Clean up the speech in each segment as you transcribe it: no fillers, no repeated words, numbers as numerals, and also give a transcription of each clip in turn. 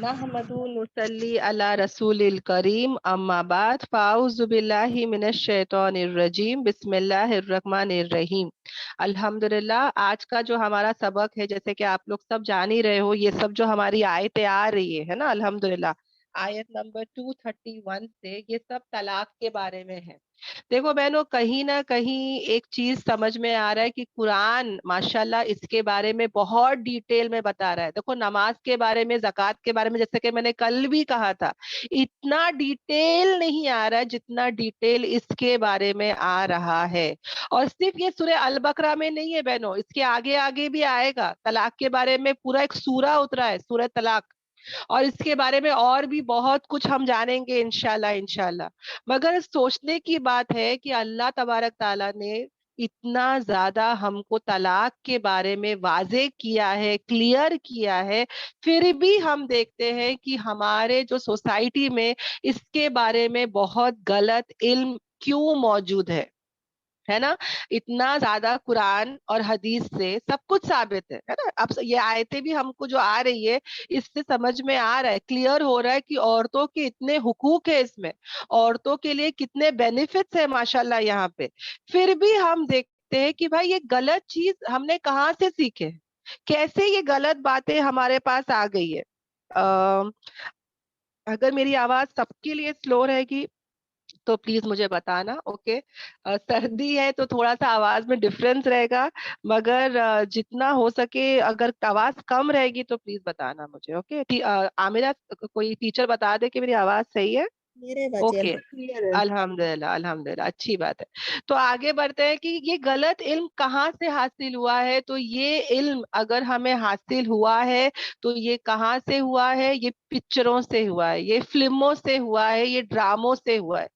नहमदु नुसल्ली अला रसूलिल करीम अम्मा बाद फ़ाऊज़ु बिल्लाहि मिनश शैतानिर रजीम बिस्मिल्लाहिर रहमानिर रहीम। अल्हम्दुलिल्लाह, आज का जो हमारा सबक है, जैसे कि आप लोग सब जान ही रहे हो, ये सब जो हमारी आयतें आ रही है ना, अल्हम्दुलिल्लाह आयत नंबर 231 से ये सब तलाक के बारे में है। देखो बहनों, कहीं ना कहीं एक चीज समझ में आ रहा है कि कुरान माशाल्लाह इसके बारे में बहुत डिटेल में बता रहा है। देखो, नमाज के बारे में, ज़कात के बारे में, जैसे कि मैंने कल भी कहा था, इतना डिटेल नहीं आ रहा है जितना डिटेल इसके बारे में आ रहा है। और सिर्फ ये सूरह अल बकरा में नहीं है बहनों, इसके आगे आगे भी आएगा। तलाक के बारे में पूरा एक सूरा उतरा है, सूरह तलाक। और इसके बारे में और भी बहुत कुछ हम जानेंगे इंशाल्लाह इंशाल्लाह। मगर सोचने की बात है कि अल्लाह तबारक ताला ने इतना ज्यादा हमको तलाक के बारे में वाजे किया है, क्लियर किया है, फिर भी हम देखते हैं कि हमारे जो सोसाइटी में इसके बारे में बहुत गलत इल्म क्यों मौजूद है ना। इतना ज्यादा कुरान और हदीस से सब कुछ साबित है ना। अब ये आयतें भी हमको जो आ रही है, इससे समझ में आ रहा है, क्लियर हो रहा है कि औरतों के इतने हुकूक है इसमें, औरतों के लिए कितने बेनिफिट्स है माशाल्लाह यहाँ पे। फिर भी हम देखते हैं कि भाई ये गलत चीज हमने कहाँ से सीखे, कैसे ये गलत बातें हमारे पास आ गई है। अ, अगर मेरी आवाज सबके लिए स्लो रहेगी तो प्लीज मुझे बताना, ओके। सर्दी है तो थोड़ा सा आवाज में डिफरेंस रहेगा, मगर जितना हो सके अगर आवाज कम रहेगी तो प्लीज बताना मुझे, ओके। आमिरा, कोई टीचर बता दे कि मेरी आवाज सही है। मेरे बच्चे ओके, एकदम क्लियर है। अल्हम्दुलिल्लाह अल्हम्दुलिल्लाह, अच्छी बात है। तो आगे बढ़ते हैं कि ये गलत इल्म कहाँ से हासिल हुआ है। तो ये इल्म अगर हमें हासिल हुआ है तो ये कहाँ से हुआ है, ये पिक्चरों से हुआ है, ये फिल्मों से हुआ है, ये ड्रामों से हुआ है।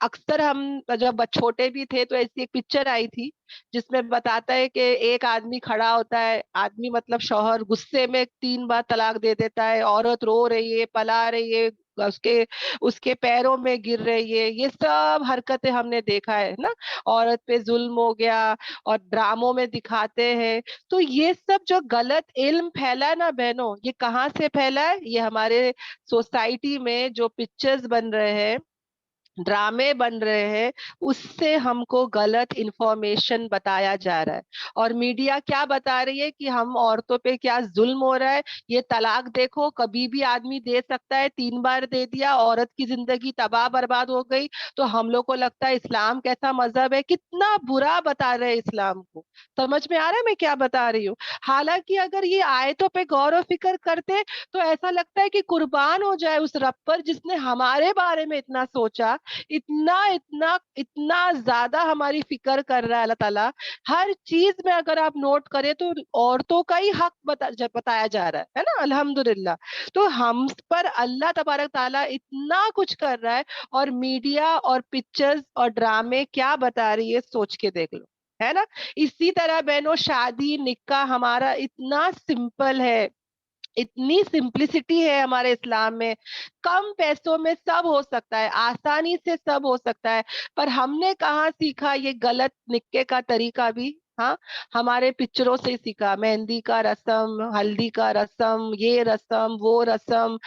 अक्सर हम जब छोटे भी थे तो ऐसी एक पिक्चर आई थी जिसमें बताता है कि एक आदमी खड़ा होता है, आदमी मतलब शौहर, गुस्से में 3 बार तलाक दे देता है, औरत रो रही है, पला रही है, उसके उसके पैरों में गिर रही है। ये सब हरकतें हमने देखा है ना, औरत पे जुल्म हो गया और ड्रामों में दिखाते हैं। तो ये सब जो गलत इल्म फैला है ना बहनों, ये कहाँ से फैला है, ये हमारे सोसाइटी में जो पिक्चर्स बन रहे हैं, ड्रामे बन रहे हैं, उससे हमको गलत इंफॉर्मेशन बताया जा रहा है। और मीडिया क्या बता रही है कि हम औरतों पे क्या जुल्म हो रहा है, ये तलाक देखो, कभी भी आदमी दे सकता है, 3 बार दे दिया, औरत की जिंदगी तबाह बर्बाद हो गई। तो हम लोग को लगता है इस्लाम कैसा मजहब है, कितना बुरा बता रहे हैं इस्लाम को। समझ में आ रहा है मैं क्या बता रही हूँ। हालांकि अगर ये आयतों पे गौर और फिक्र करते तो ऐसा लगता है कि कुर्बान हो जाए उस रब पर जिसने हमारे बारे में इतना सोचा, इतना इतना इतना ज्यादा हमारी फिक्र कर रहा है अल्लाह ताला। हर चीज में अगर आप नोट करें तो औरतों का ही हक बताया जा रहा है ना, अल्हम्दुलिल्लाह। तो हम पर अल्लाह तबारक ताला इतना कुछ कर रहा है, और मीडिया और पिक्चर्स और ड्रामे क्या बता रही है, सोच के देख लो, है ना। इसी तरह बहनों, शादी निकाह हमारा इतना सिंपल है, इतनी सिंप्लिसिटी है हमारे इस्लाम में। कम पैसों में सब हो सकता है, आसानी से सब हो सकता है। पर हमने कहाँ सीखा ये गलत निक्के का तरीका भी? हाँ, हमारे पिक्चरों से ही सीखा। मेहंदी का रस्म, हल्दी का रस्म, ये रस्म वो रस्म,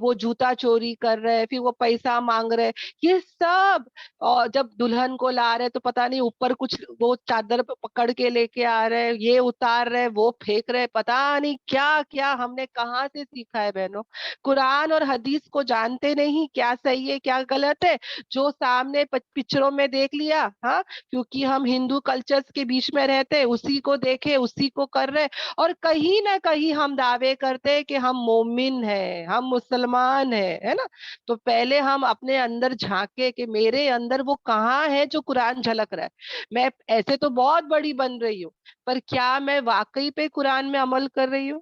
वो जूता चोरी कर रहे, फिर वो पैसा मांग रहे, ये सब। और जब दुल्हन को ला रहे तो पता नहीं ऊपर कुछ वो चादर पकड़ के लेके आ रहे, ये उतार रहे, वो फेंक रहे, पता नहीं क्या क्या हमने कहाँ से सीखा है बहनों। कुरान और हदीस को जानते नहीं, क्या सही है क्या गलत है, जो सामने पिक्चरों में देख लिया, हाँ, क्योंकि हम हिंदू कल्चर्स के बीच में रहते हैं, उसी को देखे उसी को कर रहे। और कहीं ना कहीं हम दावे करते हैं कि हम मोमिन हैं, हम मुसलमान हैं, है ना। तो पहले हम अपने अंदर झांके कि मेरे अंदर वो कहाँ है जो कुरान झलक रहा है। मैं ऐसे तो बहुत बड़ी बन रही हूँ, पर क्या मैं वाकई पे कुरान में अमल कर रही हूँ,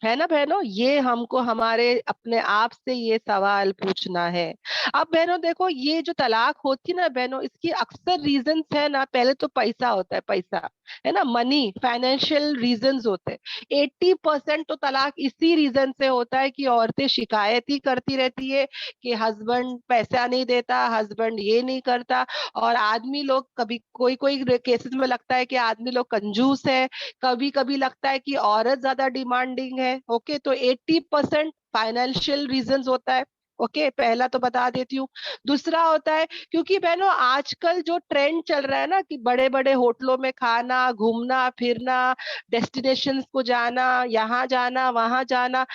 है ना बहनों। ये हमको हमारे अपने आप से ये सवाल पूछना है। अब बहनों देखो, ये जो तलाक होती ना बहनों, इसकी अक्सर रीजंस है ना, पहले तो पैसा होता है, पैसा। है ना, मनी, फाइनेंशियल रीजंस होते हैं। 80% तो तलाक इसी रीजन से होता है कि औरतें शिकायत ही करती रहती है कि हस्बैंड पैसा नहीं देता, हस्बैंड ये नहीं करता। और आदमी लोग, कभी कोई कोई केसेस में लगता है कि आदमी लोग कंजूस है, कभी कभी लगता है कि औरत ज्यादा डिमांडिंग है। ओके, तो 80% फाइनेंशियल रीजंस होता है। ओके, पहला तो बता देती हूँ। दूसरा होता है, क्योंकि बहनों आजकल जो ट्रेंड चल रहा है ना कि बड़े बड़े होटलों में खाना, घूमना फिरना, डेस्टिनेशंस को जाना, यहाँ जाना वहां जाना,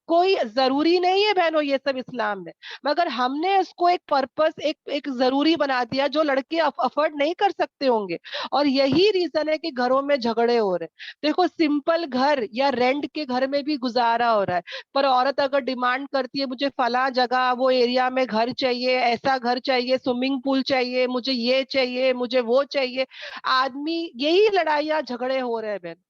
कोई जरूरी नहीं है बहनों ये सब इस्लाम में, मगर हमने उसको एक पर्पस, एक एक जरूरी बना दिया जो लड़के अफोर्ड नहीं कर सकते होंगे। और यही रीजन है कि घरों में झगड़े हो रहे हैं। देखो, सिंपल घर या रेंट के घर में भी गुजारा हो रहा है, पर औरत अगर डिमांड करती है मुझे फला जगह वो एरिया में घर चाहिए, ऐसा घर चाहिए, स्विमिंग पूल चाहिए, मुझे ये चाहिए, मुझे वो चाहिए, आदमी, यही लड़ाइयाँ झगड़े हो रहे हैं बहन।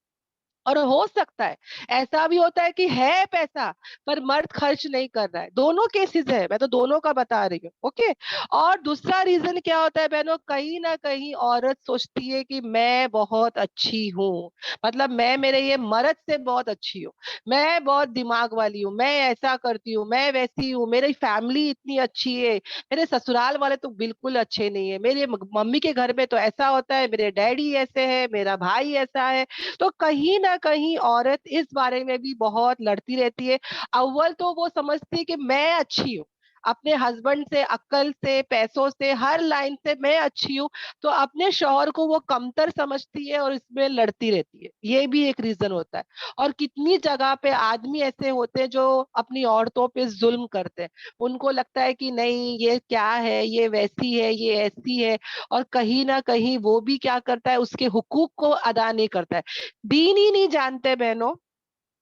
और हो सकता है ऐसा भी होता है कि है पैसा पर मर्द खर्च नहीं कर रहा है, दोनों केसेस है, मैं तो दोनों का बता रही हूँ। ओके। और दूसरा रीजन क्या होता है बहनों, कहीं ना कहीं औरत सोचती है कि मैं बहुत अच्छी हूँ, मतलब मैं मेरे ये मर्द से बहुत अच्छी हूँ, मैं बहुत दिमाग वाली हूँ, मैं ऐसा करती हूँ, मैं वैसी हूँ, मेरी फैमिली इतनी अच्छी है, मेरे ससुराल वाले तो बिल्कुल अच्छे नहीं है, मेरे मम्मी के घर में तो ऐसा होता है, मेरे डैडी ऐसे है, मेरा भाई ऐसा है। तो कहीं ना कहीं औरत इस बारे में भी बहुत लड़ती रहती है। अव्वल तो वो समझती है कि मैं अच्छी हूँ, अपने हस्बैंड से, अक्ल से, पैसों से, हर लाइन से मैं अच्छी हूँ, तो अपने शौहर को वो कमतर समझती है और इसमें लड़ती रहती है। ये भी एक रीजन होता है। और कितनी जगह पे आदमी ऐसे होते हैं जो अपनी औरतों पे जुल्म करते हैं, उनको लगता है कि नहीं ये क्या है, ये वैसी है, ये ऐसी है, और कहीं ना कहीं वो भी क्या करता है, उसके हुकूक को अदा नहीं करता है। दीन ही नहीं जानते बहनों।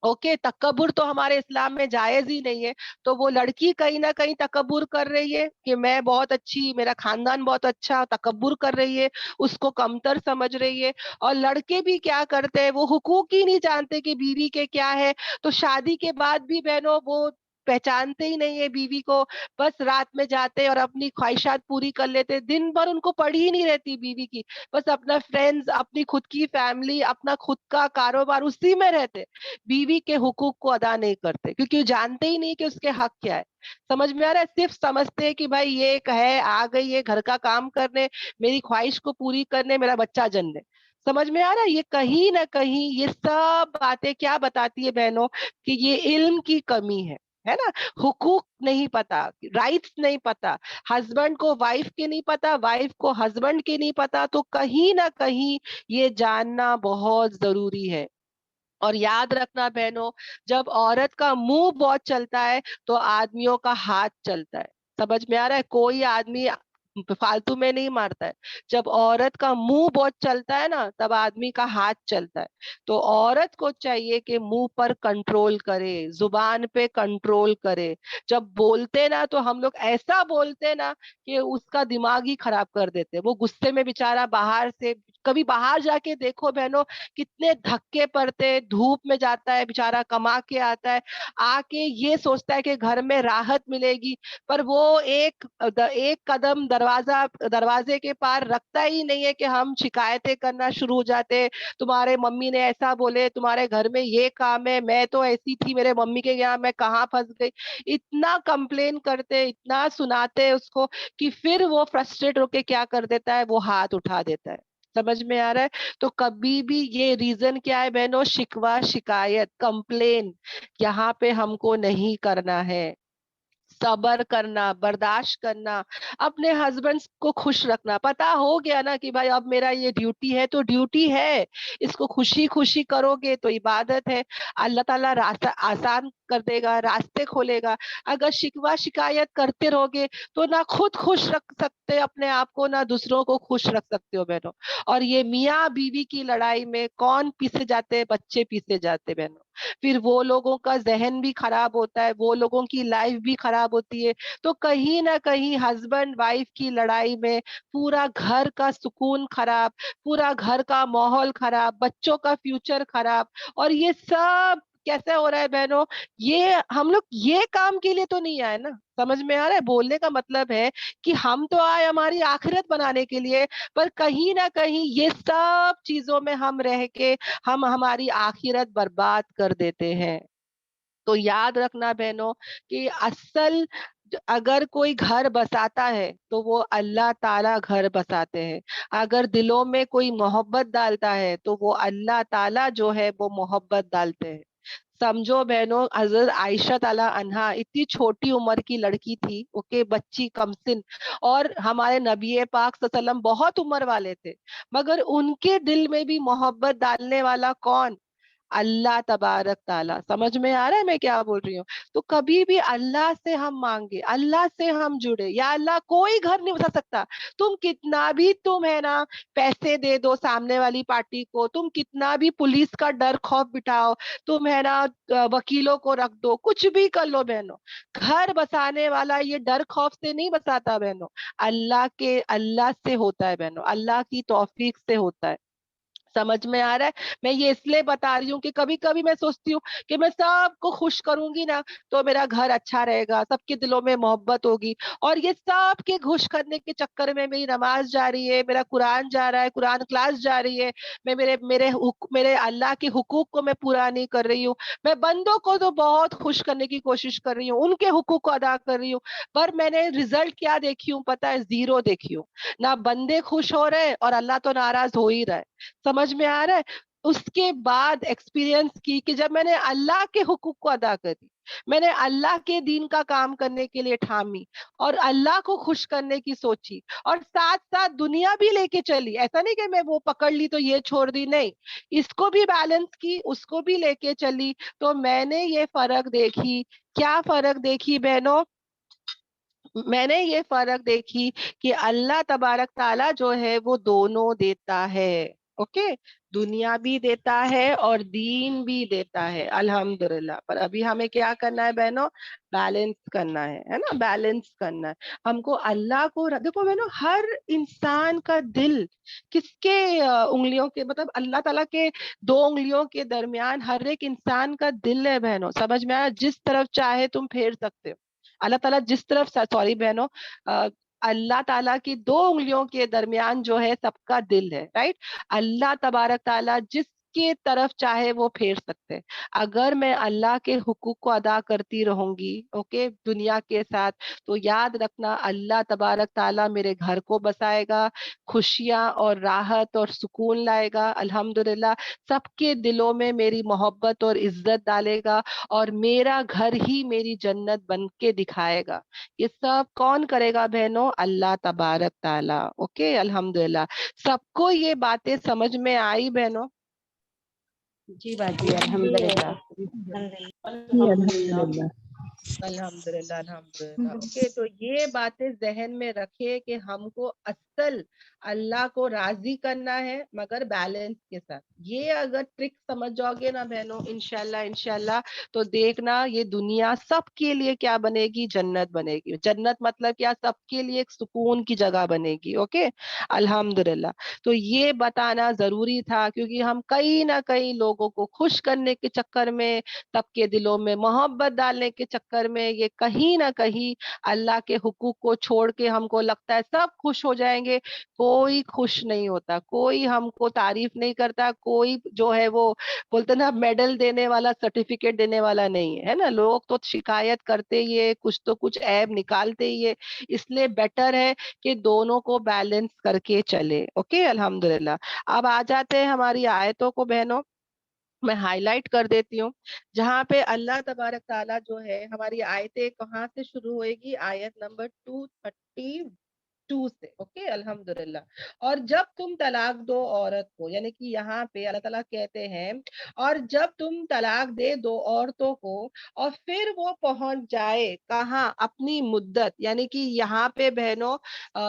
ओके, तकब्बुर तो हमारे इस्लाम में जायज ही नहीं है। तो वो लड़की कहीं ना कहीं तकब्बुर कर रही है कि मैं बहुत अच्छी, मेरा खानदान बहुत अच्छा, तकब्बुर कर रही है, उसको कमतर समझ रही है। और लड़के भी क्या करते हैं, वो हुकूक ही नहीं जानते कि बीवी के क्या है। तो शादी के बाद भी बहनों वो पहचानते ही नहीं है बीवी को, बस रात में जाते और अपनी ख्वाहिशात पूरी कर लेते, दिन भर उनको पड़ी ही नहीं रहती बीवी की, बस अपना फ्रेंड्स, अपनी खुद की फैमिली, अपना खुद का कारोबार, उसी में रहते, बीवी के हुकूक को अदा नहीं करते, क्योंकि वो जानते ही नहीं कि उसके हक क्या है। समझ में आ रहा है, सिर्फ समझते हैं कि भाई ये एक है, आ गई है घर का काम करने, मेरी ख्वाहिश को पूरी करने, मेरा बच्चा जनने। समझ में आ रहा है, ये कहीं ना कहीं ये सब बातें क्या बताती है बहनों, कि ये इल्म की कमी है ना। हुकूक नहीं पता, राइट्स नहीं पता, हस्बैंड को वाइफ के नहीं पता, वाइफ को हस्बैंड के नहीं पता, तो कहीं ना कहीं ये जानना बहुत जरूरी है। और याद रखना बहनों, जब औरत का मुंह बहुत चलता है तो आदमियों का हाथ चलता है। समझ में आ रहा है, कोई आदमी फालतू में नहीं मारता है। जब औरत का मुंह बहुत चलता है ना, तब आदमी का हाथ चलता है। तो औरत को चाहिए कि मुंह पर कंट्रोल करे, जुबान पे कंट्रोल करे। जब बोलते ना तो हम लोग ऐसा बोलते ना कि उसका दिमाग ही खराब कर देते, वो गुस्से में बेचारा बाहर से, कभी बाहर जाके देखो बहनों, कितने धक्के पड़ते, धूप में जाता है बेचारा, कमा के आता है, आके ये सोचता है कि घर में राहत मिलेगी, पर वो एक कदम दरवाजे के पार रखता ही नहीं है कि हम शिकायतें करना शुरू हो जाते हैं। तुम्हारे मम्मी ने ऐसा बोले, तुम्हारे घर में ये काम है, मैं तो ऐसी थी, मेरे मम्मी के यहाँ मैं कहाँ फंस गई, इतना कंप्लेन करते, इतना सुनाते हैं उसको, कि फिर वो फ्रस्ट्रेट होके क्या कर देता है, वो हाथ उठा देता है। समझ में आ रहा है। तो कभी भी ये रीजन क्या है बहनों, शिकवा, शिकायत, कंप्लेन यहाँ पे हमको नहीं करना है। सबर करना, बर्दाश्त करना, अपने हस्बैंड को खुश रखना, पता हो गया ना कि भाई अब मेरा ये ड्यूटी है तो ड्यूटी है, इसको खुशी खुशी करोगे तो इबादत है। अल्लाह ताला रास्ता आसान कर देगा, रास्ते खोलेगा। अगर शिकवा शिकायत करते रहोगे तो ना खुद खुश रख सकते अपने आप को, ना दूसरों को खुश रख सकते हो बहनों। और ये मियाँ बीवी की लड़ाई में कौन पीछे जाते हैं, बच्चे पीछे जाते हैं बहनों। फिर वो लोगों का जहन भी खराब होता है, वो लोगों की लाइफ भी खराब होती है। तो कहीं ना कहीं हस्बैंड वाइफ की लड़ाई में पूरा घर का सुकून खराब, पूरा घर का माहौल खराब, बच्चों का फ्यूचर खराब, और ये सब कैसे हो रहा है बहनों? ये हम लोग ये काम के लिए तो नहीं आए ना। समझ में आ रहा है? बोलने का मतलब है कि हम तो आए हमारी आखिरत बनाने के लिए, पर कहीं ना कहीं ये सब चीजों में हम रह के हम हमारी आखिरत बर्बाद कर देते हैं। तो याद रखना बहनों कि असल अगर कोई घर बसाता है तो वो अल्लाह ताला घर बसाते हैं। अगर दिलों में कोई मोहब्बत डालता है तो वो अल्लाह ताला जो है वो मोहब्बत डालते हैं। समझो बहनों, हजरत आयशा ताला अन्हा इतनी छोटी उम्र की लड़की थी, ओके, बच्ची कमसिन, और हमारे नबी पाक सल्लल्लाहु अलैहि वसल्लम बहुत उम्र वाले थे, मगर उनके दिल में भी मोहब्बत डालने वाला कौन? अल्लाह तबारक ताला। समझ में आ रहा है मैं क्या बोल रही हूँ? तो कभी भी अल्लाह से हम मांगे, अल्लाह से हम जुड़े, या अल्लाह कोई घर नहीं बसा सकता। तुम कितना भी तुम है ना पैसे दे दो सामने वाली पार्टी को, तुम कितना भी पुलिस का डर खौफ बिठाओ, तुम है ना वकीलों को रख दो, कुछ भी कर लो बहनों, घर बसाने वाला ये डर खौफ से नहीं बसाता बहनों, अल्लाह से होता है बहनों, अल्लाह की तौफीक से होता है। समझ में आ रहा है? मैं ये इसलिए बता रही हूँ कि कभी कभी मैं सोचती हूँ कि मैं सबको खुश करूंगी ना तो मेरा घर अच्छा रहेगा, सबके दिलों में मोहब्बत होगी, और ये सब के खुश करने के चक्कर में मेरी नमाज जा रही है, मेरा कुरान जा रहा है, कुरान क्लास जा रही है, मैं मेरे अल्लाह के हुकूक को मैं पूरा नहीं कर रही हूँ। मैं बंदों को तो बहुत खुश करने की कोशिश कर रही हूँ, उनके हुकूक को अदा कर रही हूँ, पर मैंने रिजल्ट क्या देखी हूँ पता है? जीरो देखी हूँ। ना बंदे खुश हो रहे और अल्लाह तो नाराज हो ही रहा है। समझ में आ रहा है? उसके बाद एक्सपीरियंस की कि जब मैंने अल्लाह के हुकूक को अदा करी, मैंने अल्लाह के दीन का काम करने के लिए ठामी, और अल्लाह को खुश करने की सोची, और साथ साथ दुनिया भी लेके चली। ऐसा नहीं कि मैं वो पकड़ ली तो ये छोड़ दी, नहीं, इसको भी बैलेंस की, उसको भी लेके चली। तो मैंने ये फर्क देखी। क्या फर्क देखी बहनों? मैंने ये फर्क देखी कि अल्लाह तबारक ताला जो है वो दोनों देता है। ओके, दुनिया भी देता है और दीन भी देता है, अल्हम्दुलिल्लाह। पर अभी हमें क्या करना है बहनों? बैलेंस करना है ना, बैलेंस करना है हमको। अल्लाह को देखो बहनों, हर इंसान का दिल किसके उंगलियों के, मतलब अल्लाह ताला के दो उंगलियों के दरमियान हर एक इंसान का दिल है बहनों। समझ में आया? जिस तरफ चाहे तुम फेर सकते हो। अल्लाह ताला जिस तरफ, सॉरी बहनों, अ, अल्लाह ताला की दो उंगलियों के दरमियान जो है सबका दिल है, राइट? अल्लाह तबारक ताला जिसके तरफ चाहे वो फेर सकते हैं। अगर मैं अल्लाह के हुकूक को अदा करती रहूंगी, ओके, दुनिया के साथ, तो याद रखना अल्लाह तबारक ताला मेरे घर को बसाएगा, खुशियां और राहत और सुकून लाएगा, अल्हम्दुलिल्लाह। सबके दिलों में मेरी मोहब्बत और इज्जत डालेगा, और मेरा घर ही मेरी जन्नत बन के दिखाएगा। ये सब कौन करेगा बहनों? अल्लाह तबारक ताला। ओके, अल्हम्दुलिल्लाह। सबको ये बातें समझ में आई बहनों? जी बाजी, अल्हम्दुलिल्लाह। जी अल्हम्दुलिल्लाह। अल्हम्दुलिल्लाह, अल्हम्दुलिल्लाह। ओके, तो ये बातें जहन में रखे कि हमको असल अल्लाह को राजी करना है, मगर बैलेंस के साथ। ये अगर ट्रिक समझ जाओगे ना बहनों, इंशाल्लाह इंशाल्लाह, तो देखना ये दुनिया सबके लिए क्या बनेगी? जन्नत बनेगी। जन्नत मतलब क्या? सबके लिए एक सुकून की जगह बनेगी। ओके, अल्हम्दुलिल्लाह। तो ये बताना जरूरी था, क्योंकि हम कहीं ना कहीं लोगों को खुश करने के चक्कर में, सबके दिलों में मोहब्बत डालने के चक्कर में, ये कहीं ना कहीं अल्लाह के हुकूक को छोड़ के हमको लगता है सब खुश हो जाएंगे। कोई खुश नहीं होता, कोई हमको तारीफ नहीं करता, कोई जो है वो बोलते ना मेडल देने वाला, सर्टिफिकेट देने वाला नहीं है, है ना? लोग तो शिकायत करते ही है, कुछ तो कुछ ऐब निकालते ही है। इसलिए बेटर है कि दोनों को बैलेंस करके चले। ओके, अल्हम्दुलिल्लाह। अब आ जाते हैं हमारी आयतों को बहनों। मैं हाईलाइट कर देती हूँ, जहाँ पे अल्लाह तबारक ताला जो है, हमारी आयतें कहाँ से शुरू होएगी? आयत नंबर 232 से। ओके, अल्हम्दुलिल्लाह। और जब तुम तलाक दो औरत को, यानी कि यहाँ पे अल्लाह ताला कहते हैं, और जब तुम तलाक दे दो औरतों को, और फिर वो पहुंच जाए कहाँ? अपनी मुद्दत। यानी कि यहाँ पे बहनों,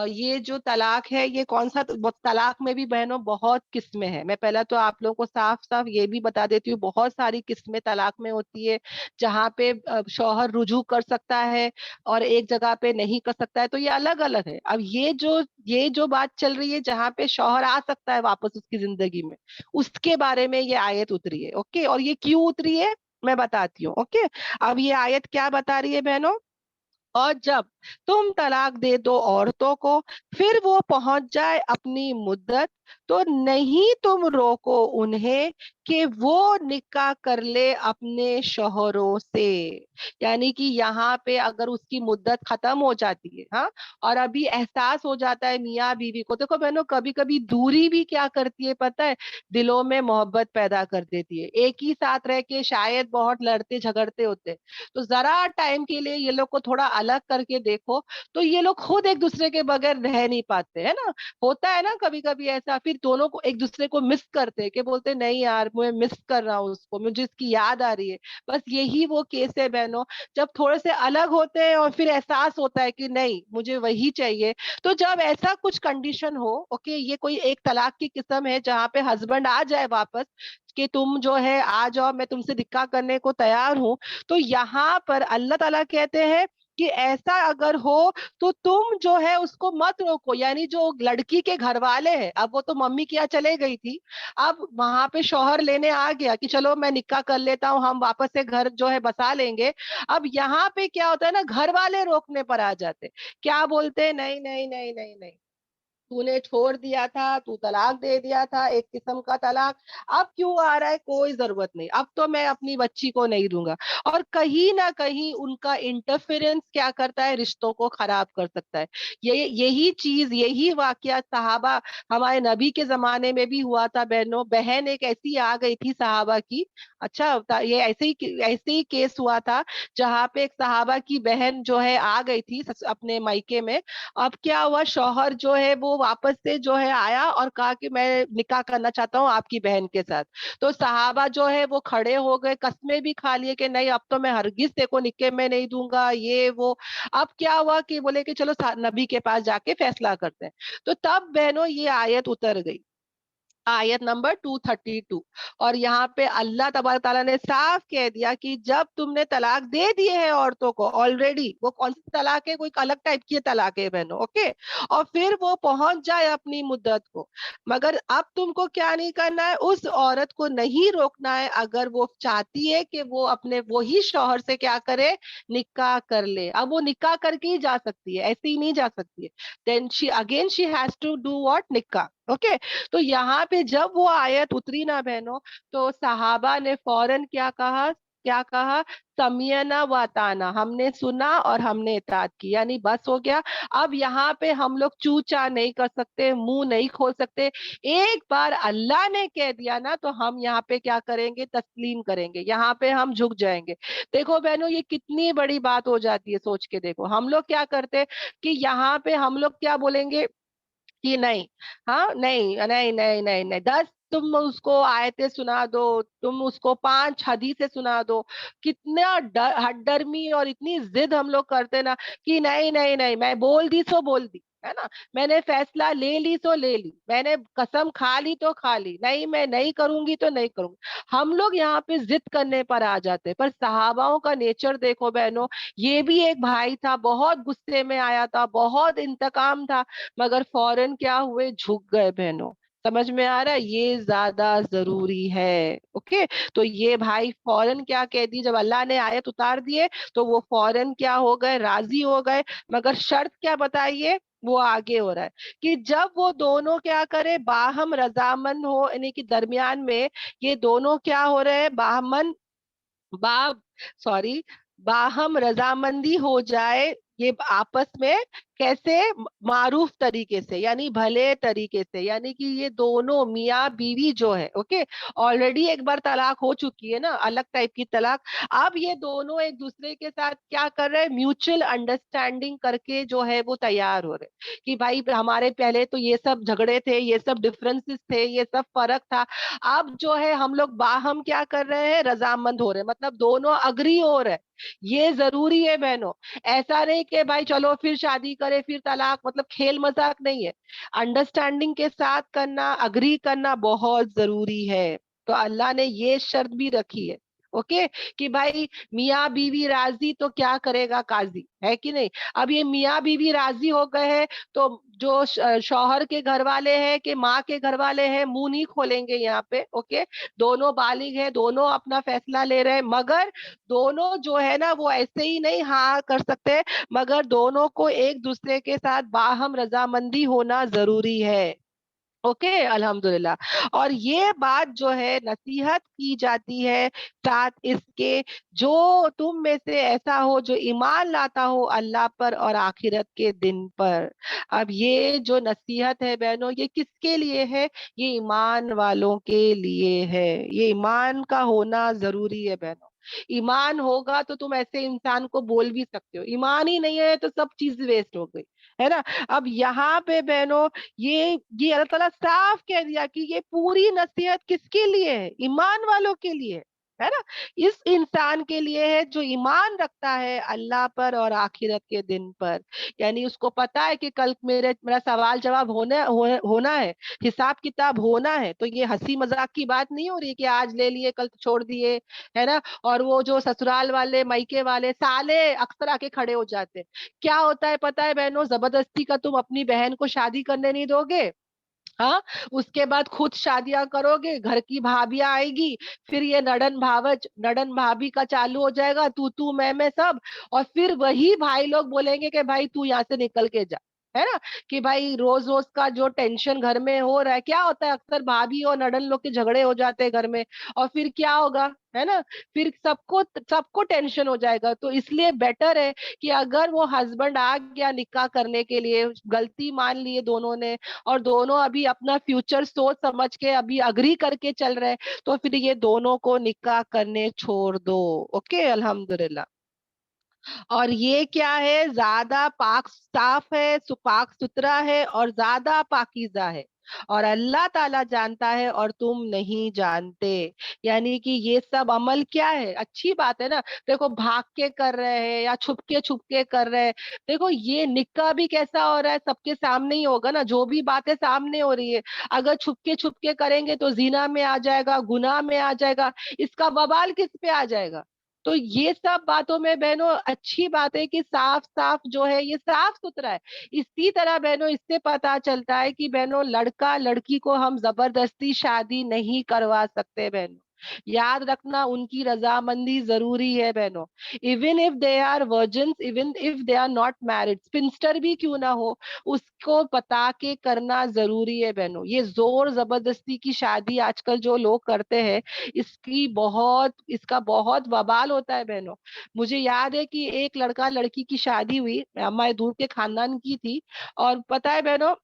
ये जो तलाक है, ये कौन सा तलाक में भी बहनों बहुत किस्में हैं। मैं पहले तो आप लोगों को साफ साफ ये भी बता देती हूँ, बहुत सारी किस्में तलाक में होती है, जहाँ पे शौहर रुजू कर सकता है और एक जगह पे नहीं कर सकता है, तो ये अलग अलग है। अब ये जो बात चल रही है, जहाँ पे शौहर आ सकता है वापस उसकी जिंदगी में, उसके बारे में ये आयत उतरी है। ओके, और ये क्यों उतरी है? मैं बताती हूँ, ओके। अब ये आयत क्या बता रही है बहनों, और जब तुम तलाक दे दो औरतों को, फिर वो पहुंच जाए अपनी मुद्दत, तो नहीं तुम रोको उन्हें कि वो निकाह कर ले अपने शौहरों से। यानी कि यहाँ पे अगर उसकी मुद्दत खत्म हो जाती है, हाँ, और अभी एहसास हो जाता है मियाँ बीवी को, देखो बहनों कभी कभी दूरी भी क्या करती है पता है, दिलों में मोहब्बत पैदा कर देती है। एक ही साथ रह के शायद बहुत लड़ते झगड़ते होते, तो जरा टाइम के लिए ये लोग को थोड़ा अलग करके देखो, तो ये लोग खुद एक दूसरे के बगैर रह नहीं पाते, है ना। होता है ना कभी कभी ऐसा, फिर दोनों को एक दूसरे को मिस करते हैं, कि बोलते हैं, नहीं यार मैं मिस कर रहा हूँ उसको, मुझे इसकी याद आ रही है। बस यही वो केस है बहनों, जब थोड़े से अलग होते हैं और फिर एहसास होता है कि नहीं मुझे वही चाहिए। तो जब ऐसा कुछ कंडीशन हो, ओके, ये कोई एक तलाक की किस्म है जहाँ पे हस्बैंड आ जाए वापस कि तुम जो है आ जाओ, मैं तुमसे निकाह करने को तैयार हूँ, तो यहाँ पर अल्लाह ताला कहते हैं कि ऐसा अगर हो तो तुम जो है उसको मत रोको। यानी जो लड़की के घर वाले हैं, अब वो तो मम्मी के यहाँ चले गई थी, अब वहां पे शौहर लेने आ गया कि चलो मैं निकाह कर लेता हूँ, हम वापस से घर जो है बसा लेंगे। अब यहाँ पे क्या होता है ना, घर वाले रोकने पर आ जाते, क्या बोलते हैं, नहीं नहीं नहीं नहीं नहीं, तूने छोड़ दिया था, तू तलाक दे दिया था, एक किस्म का तलाक, अब क्यों आ रहा है, कोई जरूरत नहीं, अब तो मैं अपनी बच्ची को नहीं दूंगा। और कहीं ना कहीं उनका इंटरफेरेंस क्या करता है, रिश्तों को खराब कर सकता है। यही चीज, यही वाकया सहाबा, हमारे नबी के जमाने में भी हुआ था बहनों। बहन एक ऐसी आ गई थी सहाबा की, अच्छा ये ऐसे ही केस हुआ था, जहाँ पे एक सहाबा की बहन जो है आ गई थी अपने मायके में। अब क्या हुआ, शौहर जो है वो वापस से जो है आया और कहा कि मैं निकाह करना चाहता हूँ आपकी बहन के साथ। तो सहाबा जो है वो खड़े हो गए, कस्में भी खा लिए कि नहीं अब तो मैं हरगिज तेको निकाह में नहीं दूंगा, ये वो। अब क्या हुआ कि बोले कि चलो नबी के पास जाके फैसला करते हैं। तो तब बहनों ये आयत उतर गई, आयत नंबर 232। और यहाँ पे अल्लाह तबारक ताला ने साफ कह दिया कि जब तुमने तलाक दे दिए हैं औरतों को ऑलरेडी, वो कौन सी तलाक है, कोई अलग टाइप की तलाक है बहनों, ओके, और फिर वो पहुंच जाए अपनी मुद्दत को, मगर अब तुमको क्या नहीं करना है, उस औरत को नहीं रोकना है अगर वो चाहती है कि वो अपने वही शौहर से क्या करे, निकाह कर ले। अब वो निकाह करके ही जा सकती है, ऐसे ही नहीं जा सकती है। Then she has to do what, निकाह, ओके। तो यहाँ पे जब वो आयत उतरी ना बहनों, तो सहाबा ने फौरन क्या कहा, क्या कहा, समियना व अताना, हमने सुना और हमने इताअत की, यानी बस हो गया। अब यहाँ पे हम लोग चू चा नहीं कर सकते, मुंह नहीं खोल सकते। एक बार अल्लाह ने कह दिया ना, तो हम यहाँ पे क्या करेंगे, तस्लीम करेंगे, यहाँ पे हम झुक जाएंगे। देखो बहनों ये कितनी बड़ी बात हो जाती है, सोच के देखो। हम लोग क्या करते हैं कि यहाँ पे हम लोग क्या बोलेंगे कि नहीं, हाँ नहीं नहीं नहीं नहीं नहीं, 10 तुम उसको आयतें सुना दो, तुम उसको 5 हदीसें सुना दो, कितना हठधर्मी और इतनी जिद हम लोग करते ना, कि नहीं नहीं नहीं, मैं बोल दी सो बोल दी, है ना, मैंने फैसला ले ली तो ले ली, मैंने कसम खा ली तो खा ली, नहीं मैं नहीं करूंगी तो नहीं करूंगी। हम लोग यहाँ पे जिद करने पर आ जाते हैं। पर सहाबाओं का नेचर देखो बहनों, ये भी एक भाई था, बहुत गुस्से में आया था, बहुत इंतकाम था, मगर फौरन क्या हुए, झुक गए बहनों। समझ में आ रहा है, ये ज्यादा जरूरी है, ओके। तो ये भाई फौरन क्या कह दी, जब अल्लाह ने आयत उतार दिए तो वो फौरन क्या हो गए, राजी हो गए। मगर शर्त क्या बताइए, वो आगे हो रहा है कि जब वो दोनों क्या करे, बाहम रजामंद हो, यानी कि दरमियान में ये दोनों क्या हो रहे हैं, बाहमन बा सॉरी बाहम रजामंदी हो जाए, ये आपस में कैसे, मारूफ तरीके से, यानी भले तरीके से, यानी कि ये दोनों मियाँ बीवी जो है, ओके, ऑलरेडी एक बार तलाक हो चुकी है ना, अलग टाइप की तलाक। अब ये दोनों एक दूसरे के साथ क्या कर रहे हैं, म्यूचुअल अंडरस्टैंडिंग करके जो है वो तैयार हो रहे हैं कि भाई हमारे पहले तो ये सब झगड़े थे, ये सब डिफरेंसेस थे, ये सब फर्क था, अब जो है हम लोग बाहम क्या कर रहे हैं, रजामंद हो रहे हैं, मतलब दोनों अग्री हो रहे हैं। ये जरूरी है बहनों, ऐसा नहीं कि भाई चलो फिर शादी करे फिर तलाक, मतलब खेल मजाक नहीं है। अंडरस्टैंडिंग के साथ करना, अग्री करना बहुत जरूरी है। तो अल्लाह ने ये शर्त भी रखी है, ओके, कि भाई मियाँ बीवी राजी तो क्या करेगा काजी, है कि नहीं। अब ये मियाँ बीवी राजी हो गए हैं तो जो शौहर के घर वाले हैं कि माँ के घर वाले हैं मुंह नहीं खोलेंगे यहाँ पे। ओके, दोनों बालिग हैं, दोनों अपना फैसला ले रहे हैं, मगर दोनों जो है ना वो ऐसे ही नहीं हाँ कर सकते, मगर दोनों को एक दूसरे के साथ बाहम रजामंदी होना जरूरी है। ओके, अल्हम्दुलिल्लाह। और ये बात जो है नसीहत की जाती है साथ इसके, जो तुम में से ऐसा हो जो ईमान लाता हो अल्लाह पर और आखिरत के दिन पर। अब ये जो नसीहत है बहनों, ये किसके लिए है? ये ईमान वालों के लिए है। ये ईमान का होना जरूरी है बहनों। ईमान होगा तो तुम ऐसे इंसान को बोल भी सकते हो, ईमान ही नहीं है तो सब चीज वेस्ट हो गई, है ना। अब यहाँ पे बहनों ये अल्लाह ताला साफ कह दिया कि ये पूरी नसीहत किसके लिए है? ईमान वालों के लिए है ना। इस इंसान के लिए है जो ईमान रखता है अल्लाह पर और आखिरत के दिन पर। यानी उसको पता है कि कल मेरा सवाल जवाब होना है, हिसाब किताब होना है। तो ये हंसी मजाक की बात नहीं हो रही कि आज ले लिए कल छोड़ दिए, है ना। और वो जो ससुराल वाले मायके वाले साले अक्सर आके खड़े हो जाते हैं। क्या होता है पता है बहनों, जबरदस्ती का तुम अपनी बहन को शादी करने नहीं दोगे, हाँ, उसके बाद खुद शादियां करोगे, घर की भाभियां आएगी, फिर ये नड़न भाभी का चालू हो जाएगा, तू मैं सब। और फिर वही भाई लोग बोलेंगे कि भाई तू यहाँ से निकल के जा, है ना। कि भाई रोज रोज का जो टेंशन घर में हो रहा है, क्या होता है अक्सर भाभी और नड़न लोग के झगड़े हो जाते हैं घर में, और फिर क्या होगा, है ना। फिर सबको सबको टेंशन हो जाएगा। तो इसलिए बेटर है कि अगर वो हस्बैंड आ गया निकाह करने के लिए, गलती मान ली है दोनों ने, और दोनों अभी अपना फ्यूचर सोच समझ के अभी अग्री करके चल रहे हैं, तो फिर ये दोनों को निकाह करने छोड़ दो। ओके, अल्हम्दुलिल्लाह। और ये क्या है, ज्यादा पाक साफ है, सुपाक सुथरा है और ज्यादा पाकीज़ा है, और अल्लाह ताला जानता है और तुम नहीं जानते। यानी कि ये सब अमल क्या है, अच्छी बात है ना। देखो भाग के कर रहे हैं या छुप के कर रहे हैं, देखो ये निकाह भी कैसा हो रहा है, सबके सामने ही होगा ना, जो भी बातें सामने हो रही है। अगर छुप के करेंगे तो जीना में आ जाएगा, गुनाह में आ जाएगा, इसका बवाल किस पे आ जाएगा। तो ये सब बातों में बहनों अच्छी बात है कि साफ साफ जो है ये साफ सुथरा है। इसी तरह बहनों इससे पता चलता है कि बहनों लड़का लड़की को हम जबरदस्ती शादी नहीं करवा सकते बहनों। याद रखना उनकी रजामंदी जरूरी है बहनों। Even if they are virgins, even if they are not married, spinster भी क्यों ना हो, उसको बता के करना जरूरी है बहनों। ये जोर जबरदस्ती की शादी आजकल जो लोग करते हैं, इसका बहुत बवाल होता है बहनों। मुझे याद है कि एक लड़का लड़की की शादी हुई, हमारे दूर के खानदान की थी, और पता है बहनों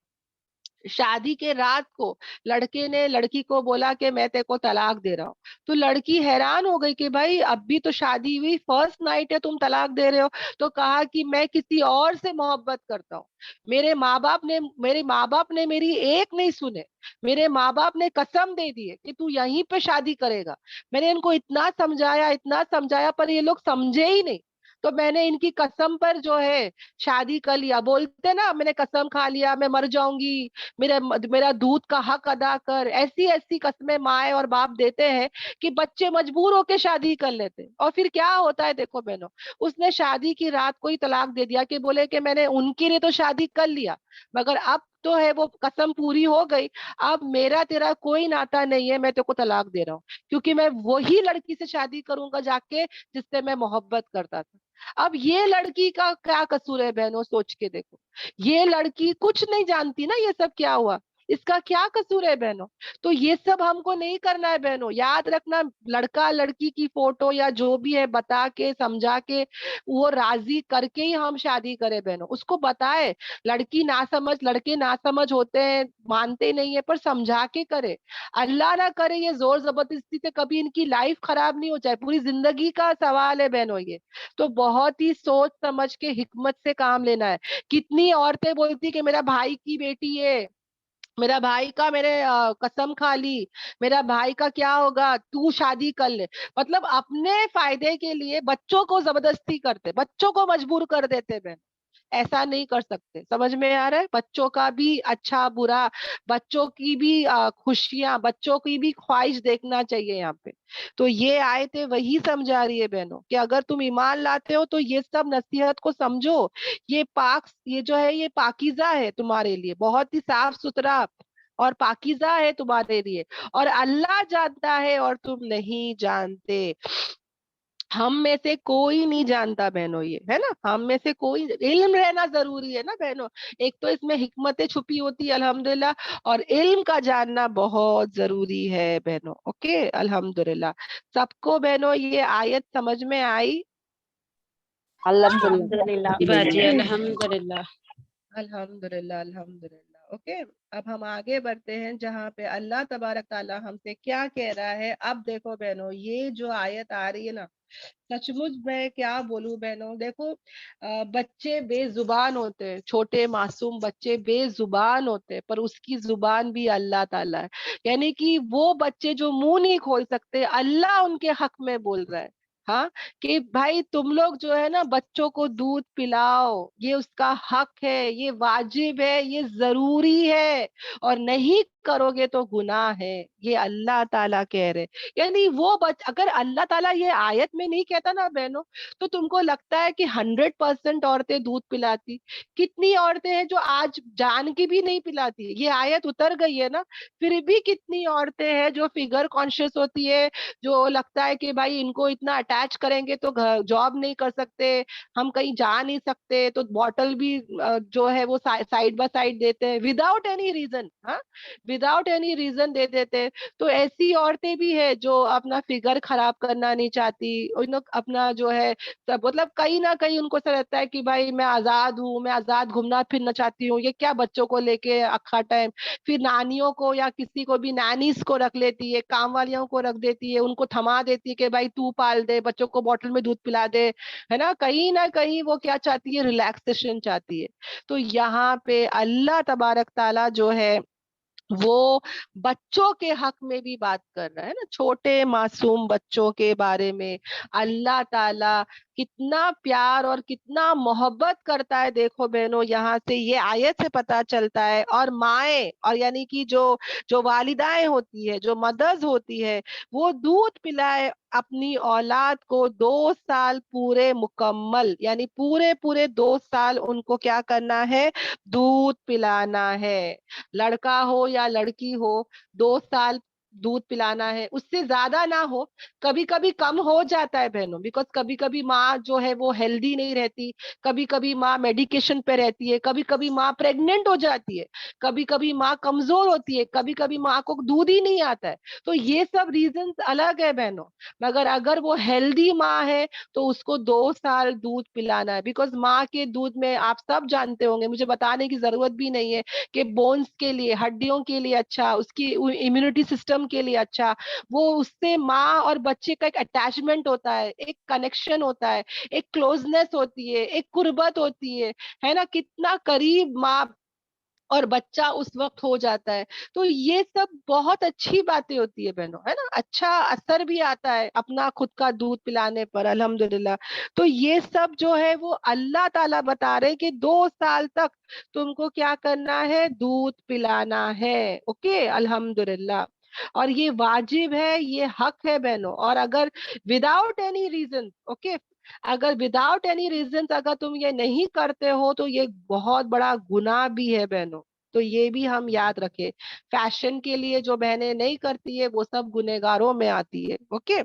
शादी के रात को लड़के ने लड़की को बोला कि मैं तेरे को तलाक दे रहा हूँ। तो लड़की हैरान हो गई कि भाई अब भी तो शादी हुई, फर्स्ट नाइट है, तुम तलाक दे रहे हो। तो कहा कि मैं किसी और से मोहब्बत करता हूँ, मेरे माँ बाप ने मेरी एक नहीं सुने, मेरे माँ बाप ने कसम दे दी है कि तू यहीं पे शादी करेगा। मैंने इनको इतना समझाया पर ये लोग समझे ही नहीं। तो मैंने इनकी कसम पर जो है शादी कर लिया। बोलते ना मैंने कसम खा लिया मैं मर जाऊंगी, मेरा दूध का हक अदा कर, ऐसी ऐसी कस्में माए और बाप देते हैं कि बच्चे मजबूर होके शादी कर लेते हैं। और फिर क्या होता है देखो बहनों, उसने शादी की रात को ही तलाक दे दिया कि बोले कि मैंने उनके लिए तो शादी कर लिया, मगर अब तो है वो कसम पूरी हो गई, अब मेरा तेरा कोई नाता नहीं है, मैं तेरे को तलाक दे रहा हूँ, क्योंकि मैं वही लड़की से शादी करूंगा जाके जिससे मैं मोहब्बत करता था। अब ये लड़की का क्या कसूर है बहनों, सोच के देखो। ये लड़की कुछ नहीं जानती ना ये सब क्या हुआ, इसका क्या कसूर है बहनों। तो ये सब हमको नहीं करना है बहनों। याद रखना, लड़का लड़की की फोटो या जो भी है बता के समझा के वो राजी करके ही हम शादी करें बहनों, उसको बताए। लड़की ना समझ लड़के ना समझ होते हैं, मानते नहीं है, पर समझा के करे। अल्लाह ना करे ये जोर जबरदस्ती से कभी इनकी लाइफ खराब नहीं हो जाए, पूरी जिंदगी का सवाल है बहनों ये। तो बहुत ही सोच समझ के हिकमत से काम लेना है। कितनी औरतें बोलती कि मेरा भाई की बेटी है, मेरा भाई का मेरे कसम खा ली, मेरा भाई का क्या होगा, तू शादी कर ले। मतलब अपने फायदे के लिए बच्चों को जबरदस्ती करते, बच्चों को मजबूर कर देते बहन। ऐसा नहीं कर सकते. समझ में आ रहा है? बच्चों का भी अच्छा बुरा, बच्चों की भी खुशियां, बच्चों की भी ख्वाहिश देखना चाहिए यहाँ पे. तो ये आयतें वही समझा रही है बहनों कि अगर तुम ईमान लाते हो तो ये सब नसीहत को समझो. ये जो है ये पाकीज़ा है तुम्हारे लिए, बहुत ही साफ सुथरा और पाकीज़ा है तुम्हारे लिए, और अल्लाह जानता है और तुम नहीं जानते. हम में से कोई नहीं जानता बहनों, ये है ना, हम में से कोई, इल्म रहना जरूरी है ना बहनों. एक तो इसमें हिकमतें छुपी होती है अल्हम्दुलिल्लाह, और इल्म का जानना बहुत जरूरी है बहनों. ओके, अल्हम्दुलिल्लाह. सबको बहनों ये आयत समझ में आई? अल्हम्दुलिल्लाह. अल्हम्दुलिल्लाह. जी बाजी अल्हम्दुलिल्लाह. अल्हम्दुलिल्लाह, अल्हम्दुलिल्लाह. ओके, अब हम आगे बढ़ते हैं जहाँ पे अल्लाह तबारक ताला हमसे क्या कह रहा है. अब देखो बहनों, ये जो आयत आ रही है ना, सचमुच मैं क्या बोलूं बहनों. देखो, बच्चे बेजुबान होते हैं, छोटे मासूम बच्चे बेजुबान होते हैं, पर उसकी जुबान भी अल्लाह ताला है. यानी कि वो बच्चे जो मुंह नहीं खोल सकते, अल्लाह उनके हक में बोल रहा है. हाँ, कि भाई तुम लोग जो है ना बच्चों को दूध पिलाओ, ये उसका हक है, ये वाजिब है, ये जरूरी है, और नहीं करोगे तो गुनाह है. ये अल्लाह ताला कह रहे. यानी अगर अल्लाह ताला ये आयत में नहीं कहता ना बहनों, तो तुमको लगता है कि 100% औरतें दूध पिलाती. कितनी औरतें हैं जो आज जान की भी नहीं पिलाती. ये आयत उतर गई है ना, फिर भी कितनी औरतें हैं जो फिगर कॉन्शियस होती है, जो लगता है कि भाई इनको इतना अटैच करेंगे तो जॉब नहीं कर सकते, हम कहीं जा नहीं सकते, तो बॉटल भी जो है वो साइड बाय साइड देते हैं विदाउट एनी रीजन. हाँ, विदाउट एनी रीजन दे देते हैं. तो ऐसी औरतें भी है जो अपना फिगर खराब करना नहीं चाहती, उन लोग अपना जो है सब, मतलब कहीं ना कहीं उनको ऐसा रहता है कि भाई मैं आजाद हूँ, मैं आजाद घूमना फिरना चाहती हूँ, ये क्या बच्चों को लेके अखा टाइम. फिर नानियों को या किसी को भी नैनीस को रख लेती है, काम वालियों को रख देती है, उनको थमा देती है कि भाई तू पाल दे, बच्चों को बॉटल में दूध पिला दे. है ना कहीं वो क्या चाहती है, रिलैक्सेशन चाहती है. तो यहाँ पे अल्लाह तबारक ताला जो है वो बच्चों के हक में भी बात कर रहा है ना, छोटे मासूम बच्चों के बारे में. अल्लाह ताला कितना प्यार और कितना मोहब्बत करता है, देखो बहनों, यहाँ से ये आयत से पता चलता है. और माएं, और यानी कि जो जो वालिदाएं होती है, जो मदर्स होती है, वो दूध पिलाए अपनी औलाद को 2 साल पूरे मुकम्मल, यानी पूरे पूरे 2 साल उनको क्या करना है, दूध पिलाना है. लड़का हो या लड़की हो, 2 साल दूध पिलाना है. उससे ज्यादा ना हो, कभी कभी कम हो जाता है बहनों, बिकॉज कभी कभी माँ जो है वो हेल्दी नहीं रहती, कभी कभी माँ मेडिकेशन पे रहती है, कभी कभी माँ प्रेग्नेंट हो जाती है, कभी कभी माँ कमजोर होती है, कभी कभी माँ को दूध ही नहीं आता है. तो ये सब रीजन अलग है बहनों. मगर अगर वो हेल्दी माँ है तो उसको 2 साल दूध पिलाना है. बिकॉज माँ के दूध में आप सब जानते होंगे, मुझे बताने की जरूरत भी नहीं है, कि बोन्स के लिए, हड्डियों के लिए अच्छा, उसकी इम्यूनिटी सिस्टम के लिए अच्छा. वो उससे माँ और बच्चे का एक अटैचमेंट होता है, एक कनेक्शन होता है, एक क्लोजनेस होती है, एक कुर्बत होती है ना, कितना करीब माँ और बच्चा उस वक्त हो जाता है. तो ये सब बहुत अच्छी बातें होती है बहनों, है ना, अच्छा असर भी आता है अपना खुद का दूध पिलाने पर, अल्हम्दुलिल्लाह. तो ये सब जो है वो अल्लाह ताला बता रहे हैं कि 2 साल तक तुमको क्या करना है, दूध पिलाना है. ओके, अल्हम्दुलिल्लाह. और ये वाजिब है, ये हक है बहनों. और अगर विदाउट एनी रीजन, ओके, अगर विदाउट एनी रीजन अगर तुम ये नहीं करते हो तो ये बहुत बड़ा गुनाह भी है बहनों. तो ये भी हम याद रखें. फैशन के लिए जो बहनें नहीं करती है वो सब गुनहगारों में आती है. ओके.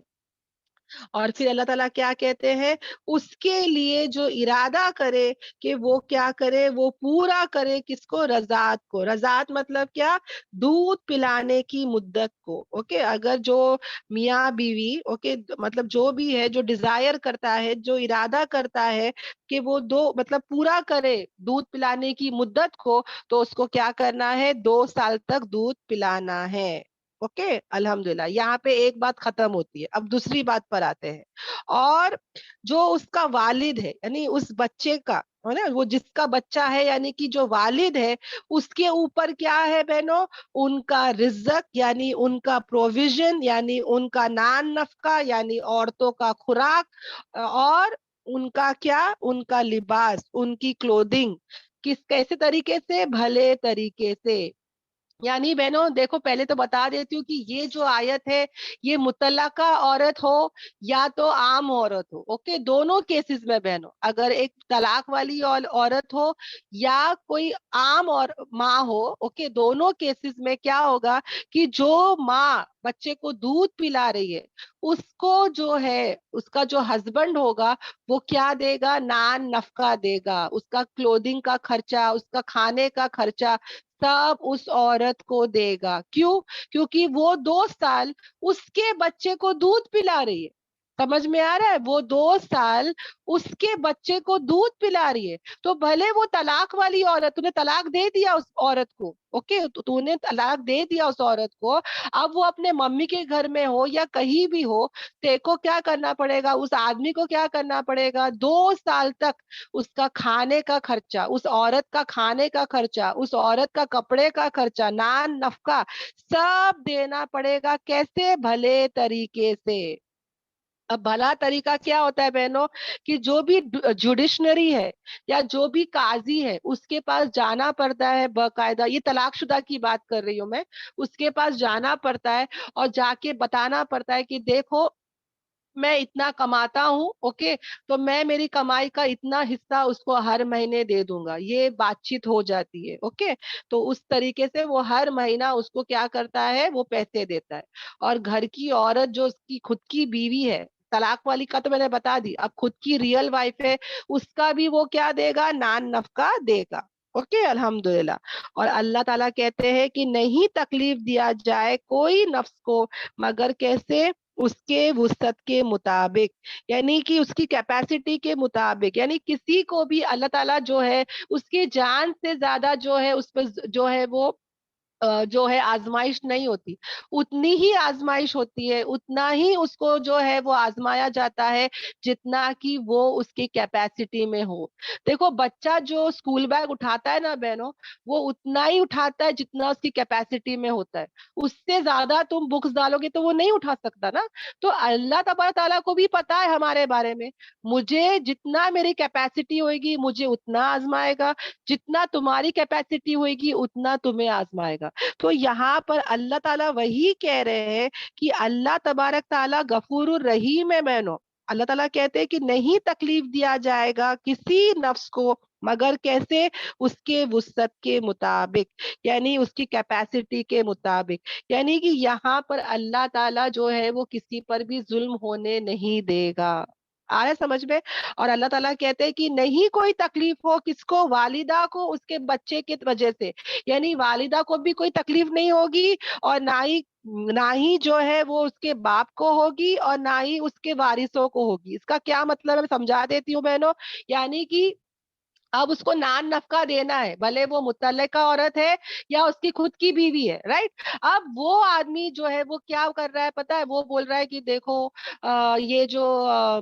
और फिर अल्लाह ताला क्या कहते हैं, उसके लिए जो इरादा करे कि वो क्या करे, वो पूरा करे किसको, रजात को. रजात मतलब क्या, दूध पिलाने की मुद्दत को. ओके, अगर जो मियाँ बीवी, ओके, मतलब जो भी है जो डिजायर करता है, जो इरादा करता है कि वो दो मतलब पूरा करे दूध पिलाने की मुद्दत को, तो उसको क्या करना है, 2 साल तक दूध पिलाना है. ओके, अल्हम्दुलिल्लाह. यहाँ पे एक बात खत्म होती है, अब दूसरी बात पर आते हैं. और जो उसका वालिद है, यानी उस बच्चे का, है ना, वो जिसका बच्चा है, यानी कि जो वालिद है, उसके ऊपर क्या है बहनों, उनका रिज्क, यानी उनका प्रोविजन, यानी उनका नान नफका, यानी औरतों का खुराक, और ان کا کیا, ان کا لباس, ان کی کلودنگ کیسے طریقے سے, بھلے طریقے سے. یعنی بہنوں دیکھو, پہلے تو بتا دیتی ہوں کہ یہ جو آیت ہے یہ مطلقہ عورت ہو یا تو عام عورت ہو, اوکے, دونوں کیسز میں بہنوں, اگر ایک طلاق والی عورت ہو یا کوئی عام اور ماں ہو, اوکے, دونوں کیسز میں کیا ہوگا کہ جو ماں بچے کو دودھ پلا رہی ہے اس کو جو ہے اس کا جو ہسبینڈ ہوگا وہ کیا دے گا, نان نفقہ دے گا, اس کا کلودنگ کا خرچہ, اس کا کھانے کا خرچہ سب اس عورت کو دے گا. کیوں؟ کیونکہ وہ 2 سال اس کے بچے کو دودھ پلا رہی ہے. سمجھ میں آ رہا ہے, وہ 2 سال اس کے بچے کو دودھ پلا رہی ہے. تو بھلے وہ طلاق والی عورت, تو نے طلاق دے دیا اس عورت کو, اوکے, تو نے طلاق دے دیا اس عورت کو, اب وہ اپنے ممی کے گھر میں ہو یا کہیں بھی ہو, کو کیا کرنا پڑے گا, اس آدمی کو کیا کرنا پڑے گا, 2 سال تک اس کا کھانے کا خرچہ, اس عورت کا کھانے کا خرچہ, اس عورت کا کپڑے کا خرچہ, نان نفقہ سب دینا پڑے گا. کیسے؟ بھلے طریقے سے. اب بھلا طریقہ کیا ہوتا ہے بہنوں, کہ جو بھی جوڈیشنری ہے یا جو بھی قاضی ہے اس کے پاس جانا پڑتا ہے باقاعدہ, یہ طلاق شدہ کی بات کر رہی ہوں میں, اس کے پاس جانا پڑتا ہے اور جا کے بتانا پڑتا ہے کہ دیکھو میں اتنا کماتا ہوں, اوکے, تو میں میری کمائی کا اتنا حصہ اس کو ہر مہینے دے دوں گا. یہ بات چیت ہو جاتی ہے, اوکے. تو اس طریقے سے وہ ہر مہینہ اس کو کیا کرتا ہے, وہ پیسے دیتا ہے. اور گھر کی عورت جو اس کی خود کی بیوی ہے, طلاق والی کا تو میں نے بتا دی, اب خود کی ریئل وائف ہے, اس کا بھی وہ کیا دے گا, نان نفقہ دے گا. اوکے, الحمدللہ. اور اللہ تعالیٰ کہتے ہیں کہ نہیں تکلیف دیا جائے کوئی نفس کو مگر کیسے, اس کے وسعت کے مطابق, یعنی کہ اس کی کیپیسٹی کے مطابق. یعنی کسی کو بھی اللہ تعالیٰ جو ہے اس کی جان سے زیادہ جو ہے اس پہ جو ہے وہ جو ہے آزمائش نہیں ہوتی, اتنی ہی آزمائش ہوتی ہے, اتنا ہی اس کو جو ہے وہ آزمایا جاتا ہے جتنا کہ وہ اس کی کیپیسٹی میں ہو. دیکھو بچہ جو اسکول بیگ اٹھاتا ہے نا بہنوں, وہ اتنا ہی اٹھاتا ہے جتنا اس کی کیپیسٹی میں ہوتا ہے. اس سے زیادہ تم بکس ڈالو گے تو وہ نہیں اٹھا سکتا نا. تو اللہ تبارک تعالیٰ کو بھی پتا ہے ہمارے بارے میں, مجھے جتنا میری کیپیسٹی ہوئے گی مجھے اتنا آزمائے گا, جتنا تمہاری کیپیسٹی ہوئے گی اتنا تمہیں آزمائے گا. تو یہاں پر اللہ تعالیٰ وہی کہہ رہے ہیں کہ اللہ تبارک تعالیٰ غفور الرحیم ہے بہنوں. اللہ تعالیٰ کہتے ہیں کہ نہیں تکلیف دیا جائے گا کسی نفس کو مگر کیسے, اس کے وسعت کے مطابق, یعنی اس کی کیپیسٹی کے مطابق. یعنی کہ یہاں پر اللہ تعالیٰ جو ہے وہ کسی پر بھی ظلم ہونے نہیں دے گا. آیا سمجھ میں؟ اور اللہ تعالیٰ کہتے ہیں کہ نہیں کوئی تکلیف ہو کس کو, والدہ کو اس کے بچے کی وجہ سے, یعنی والدہ کو بھی کوئی تکلیف نہیں ہوگی اور نہ ہی جو ہے وہ اس کے باپ کو ہوگی اور نہ ہی اس کے وارثوں کو ہوگی. اس کا کیا مطلب ہے میں سمجھا دیتی ہوں بہنوں. یعنی کہ اب اس کو نان نفقہ دینا ہے, بھلے وہ متعلقہ عورت ہے یا اس کی خود کی بیوی ہے, رائٹ. اب وہ آدمی جو ہے وہ کیا کر رہا ہے پتا ہے, وہ بول رہا ہے کہ دیکھو یہ جو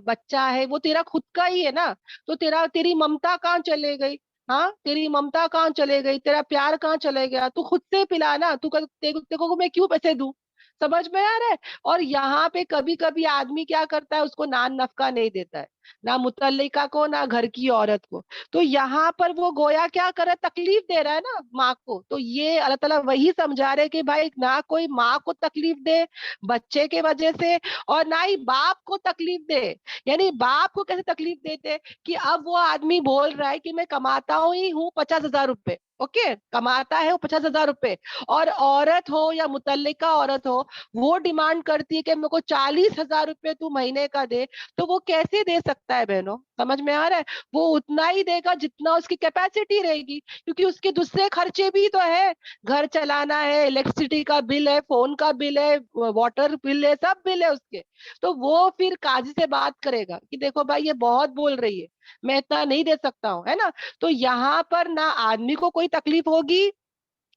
بچہ ہے وہ تیرا خود کا ہی ہے نا, تو تیری ممتا کہاں چلے گئی, ہاں تیری ممتا کہاں چلے گئی, تیرا پیار کہاں چلے گیا, تو خود سے پلا نا, تو میں کیوں پیسے دوں. سمجھ میں آ رہا ہے. اور یہاں پہ کبھی کبھی آدمی کیا کرتا ہے, اس کو نان نفقہ نہیں دیتا ہے, نہ متعلقہ کو نہ گھر کی عورت کو. تو یہاں پر وہ گویا کیا کر رہا ہے, تکلیف دے رہا ہے نا ماں کو. تو یہ اللہ تعالیٰ وہی سمجھا رہے کہ بھائی نہ کوئی ماں کو تکلیف دے بچے کے وجہ سے, اور نہ ہی باپ کو تکلیف دے. یعنی باپ کو کیسے تکلیف دیتے کہ اب وہ آدمی بول رہا ہے کہ میں کماتا ہی ہوں 50,000 روپے, اوکے, کماتا ہے وہ 50,000 روپے, اور عورت ہو یا متعلقہ عورت ہو وہ ڈیمانڈ کرتی ہے کہ میرے کو 40,000 روپے تو مہینے کا دے. تو وہ کیسے دے سکتا ہے بہنوں, سمجھ میں آ رہا ہے. وہ اتنا ہی دے گا جتنا اس کی کیپیسٹی رہے گی, کیونکہ اس کے دوسرے خرچے بھی تو ہے, گھر چلانا ہے, الیکٹریسٹی کا بل ہے, فون کا بل ہے, واٹر بل ہے, سب بل ہے اس کے. تو وہ پھر قاضی سے بات کرے گا کہ دیکھو بھائی یہ بہت بول رہی ہے, میں اتنا نہیں دے سکتا ہوں, ہے نا. تو یہاں پر نہ آدمی کو کوئی تکلیف ہوگی,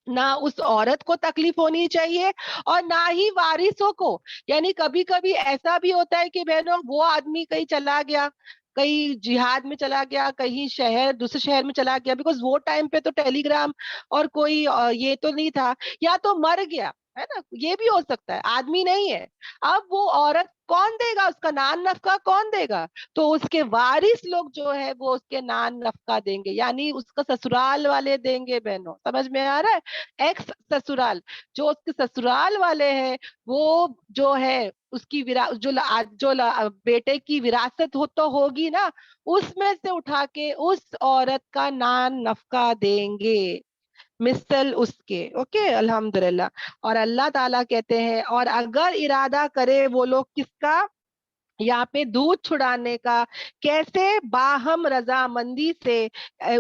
نہ اس عورت کو تکلیف ہونی چاہیے, اور نہ ہی وارثوں کو. یعنی کبھی کبھی ایسا بھی ہوتا ہے کہ بہنوں وہ آدمی کہیں چلا گیا, کہیں جہاد میں چلا گیا, کہیں دوسرے شہر میں چلا گیا, بیکاز وہ ٹائم پہ تو ٹیلی گرام اور کوئی یہ تو نہیں تھا, یا تو مر گیا, है ना, ये भी हो सकता है, आदमी नहीं है। अब वो औरत कौन देगा, उसका नान नफका कौन देगा? तो उसके वारिस लोग जो है वो उसके नान नफका देंगे, यानी उसका ससुराल वाले देंगे। बहनों समझ में आ रहा है? एक्स ससुराल, जो उसके ससुराल वाले हैं वो जो है उसकी बेटे की विरासत हो तो होगी ना, उसमें से उठा के उस औरत का नान नफका देंगे मिसल उसके। ओके, अल्हम्दुलिल्लाह। और अल्लाह ताला कहते हैं और अगर इरादा करे वो लोग किसका, यहाँ पे दूध छुड़ाने का, कैसे बाहम रजामंदी से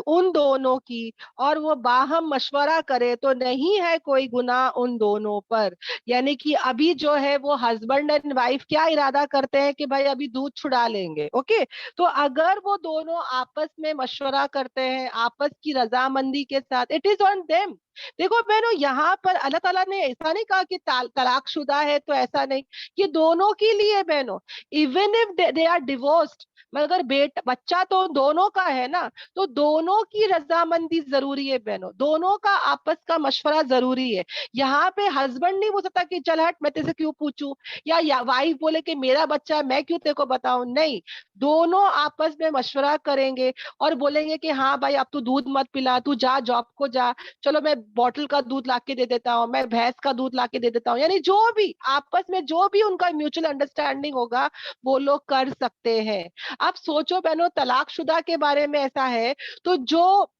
उन दोनों की, और वो बाहम मशवरा करे तो नहीं है कोई गुनाह उन दोनों पर। यानी कि अभी जो है वो हस्बैंड एंड वाइफ क्या इरादा करते हैं कि भाई अभी दूध छुड़ा लेंगे। ओके, तो अगर वो दोनों आपस में मशवरा करते हैं आपस की रजामंदी के साथ, इट इज ऑन देम। देखो बहनों, यहाँ पर अल्लाह ताला ने ऐसा नहीं कहा कि तलाकशुदा है तो ऐसा नहीं, ये दोनों के लिए बहनों, even if they are divorced, मगर बच्चा तो दोनों का है ना, तो दोनों की रजामंदी जरूरी है बहनों, दोनों का आपस का मशवरा जरूरी है। यहाँ पे हस्बैंड नहीं बोल सकता कि चल हट मैं तेरे से क्यों पूछूं, या वाइफ बोले कि मेरा बच्चा है मैं क्यों तेरे को बताऊं, नहीं, दोनों आपस में मशवरा करेंगे और बोलेंगे कि हाँ भाई अब तू दूध मत पिला, तू जा जॉब को जा, चलो मैं बॉटल का दूध ला के दे देता हूँ, मैं भैंस का दूध ला के दे देता हूँ, यानी जो भी आपस में जो भी उनका म्यूचुअल अंडरस्टैंडिंग होगा वो लोग कर सकते हैं। अब सोचो बहनों, तलाकशुदा के बारे में ऐसा है, तो जो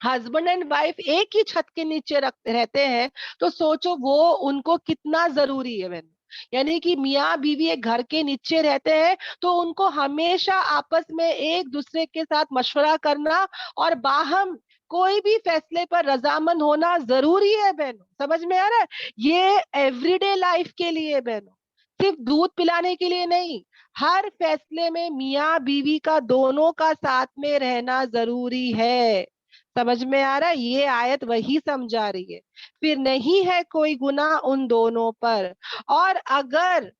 हस्बैंड एंड वाइफ एक ही छत के नीचे रहते हैं, तो सोचो वो उनको कितना जरूरी है बहन। यानी कि मियाँ बीवी एक घर के नीचे रहते हैं तो उनको हमेशा आपस में एक दूसरे के साथ मशवरा करना और बाहम कोई भी फैसले पर रजामंद होना जरूरी है बहनों। समझ में आ रहा है? ये एवरीडे लाइफ के लिए बहनों, सिर्फ दूध पिलाने के लिए नहीं, हर फैसले में मियाँ बीवी का दोनों का साथ में रहना जरूरी है। समझ में आ रहा है? ये आयत वही समझा रही है, फिर नहीं है कोई गुनाह उन दोनों पर। और अगर,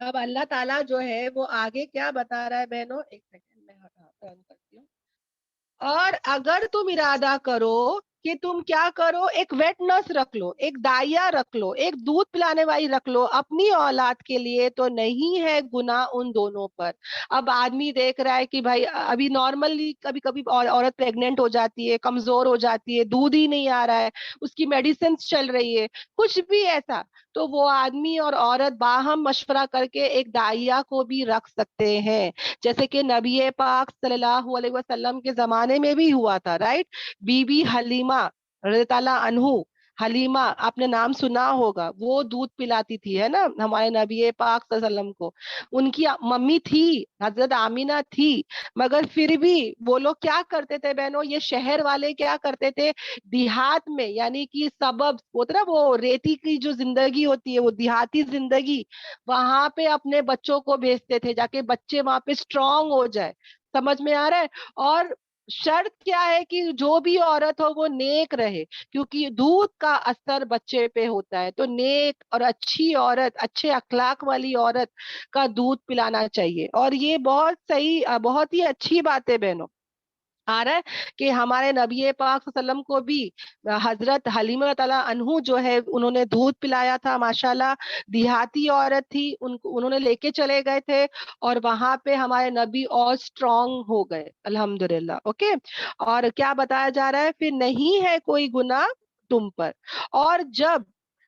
अब अल्लाह ताला जो है वो आगे क्या बता रहा है बहनों, एक सेकंड में टर्न करती हूँ। और अगर तुम इरादा करो कि तुम क्या करो, एक वेट नर्स रख लो, एक दाइया रख लो, एक दूध पिलाने वाली रख लो अपनी औलाद के लिए, तो नहीं है गुनाह उन दोनों पर। अब आदमी देख रहा है कि भाई अभी नॉर्मली कभी कभी औरत प्रेग्नेंट हो जाती है, कमजोर हो जाती है, दूध ही नहीं आ रहा है, उसकी मेडिसिन चल रही है, कुछ भी ऐसा, तो वो आदमी और औरत बाहम मशवरा करके एक दाइया को भी रख सकते हैं। जैसे कि नबी पाक सल्लल्लाहु अलैहि वसल्लम के जमाने में भी हुआ था, राइट? बीबी हलीमा रज़ी ताला अन्हु, हलीमा आपने नाम सुना होगा, वो दूध पिलाती थी, है ना, हमारे नबी पाक सल्लल्लाहु अलैहि वसल्लम को। उनकी मम्मी थी, हजरत आमीना थी, मगर फिर भी वो लोग क्या करते थे बहनों, ये शहर वाले क्या करते थे, देहात में यानी कि सबब होता ना, वो रेती की जो जिंदगी होती है, वो देहाती जिंदगी, वहां पे अपने बच्चों को भेजते थे जाके बच्चे वहां पे स्ट्रांग हो जाए। समझ में आ रहा है? और शर्त क्या है कि जो भी औरत हो वो नेक रहे, क्योंकि दूध का असर बच्चे पे होता है, तो नेक और अच्छी औरत, अच्छे अखलाक वाली औरत का दूध पिलाना चाहिए। और ये बहुत सही, बहुत ही अच्छी बात है बहनों। आ रहा है कि हमारे नबी पाक सल्लम को भी हजरत हलीमा तआला अन्हु जो है उन्होंने दूध पिलाया था, माशाल्लाह, देहाती औरत थी, उनको उन्होंने लेके चले गए थे और वहां पे हमारे नबी और स्ट्रांग हो गए, अल्हम्दुलिल्लाह। ओके, और क्या बताया जा रहा है, फिर नहीं है कोई गुनाह तुम पर। और जब,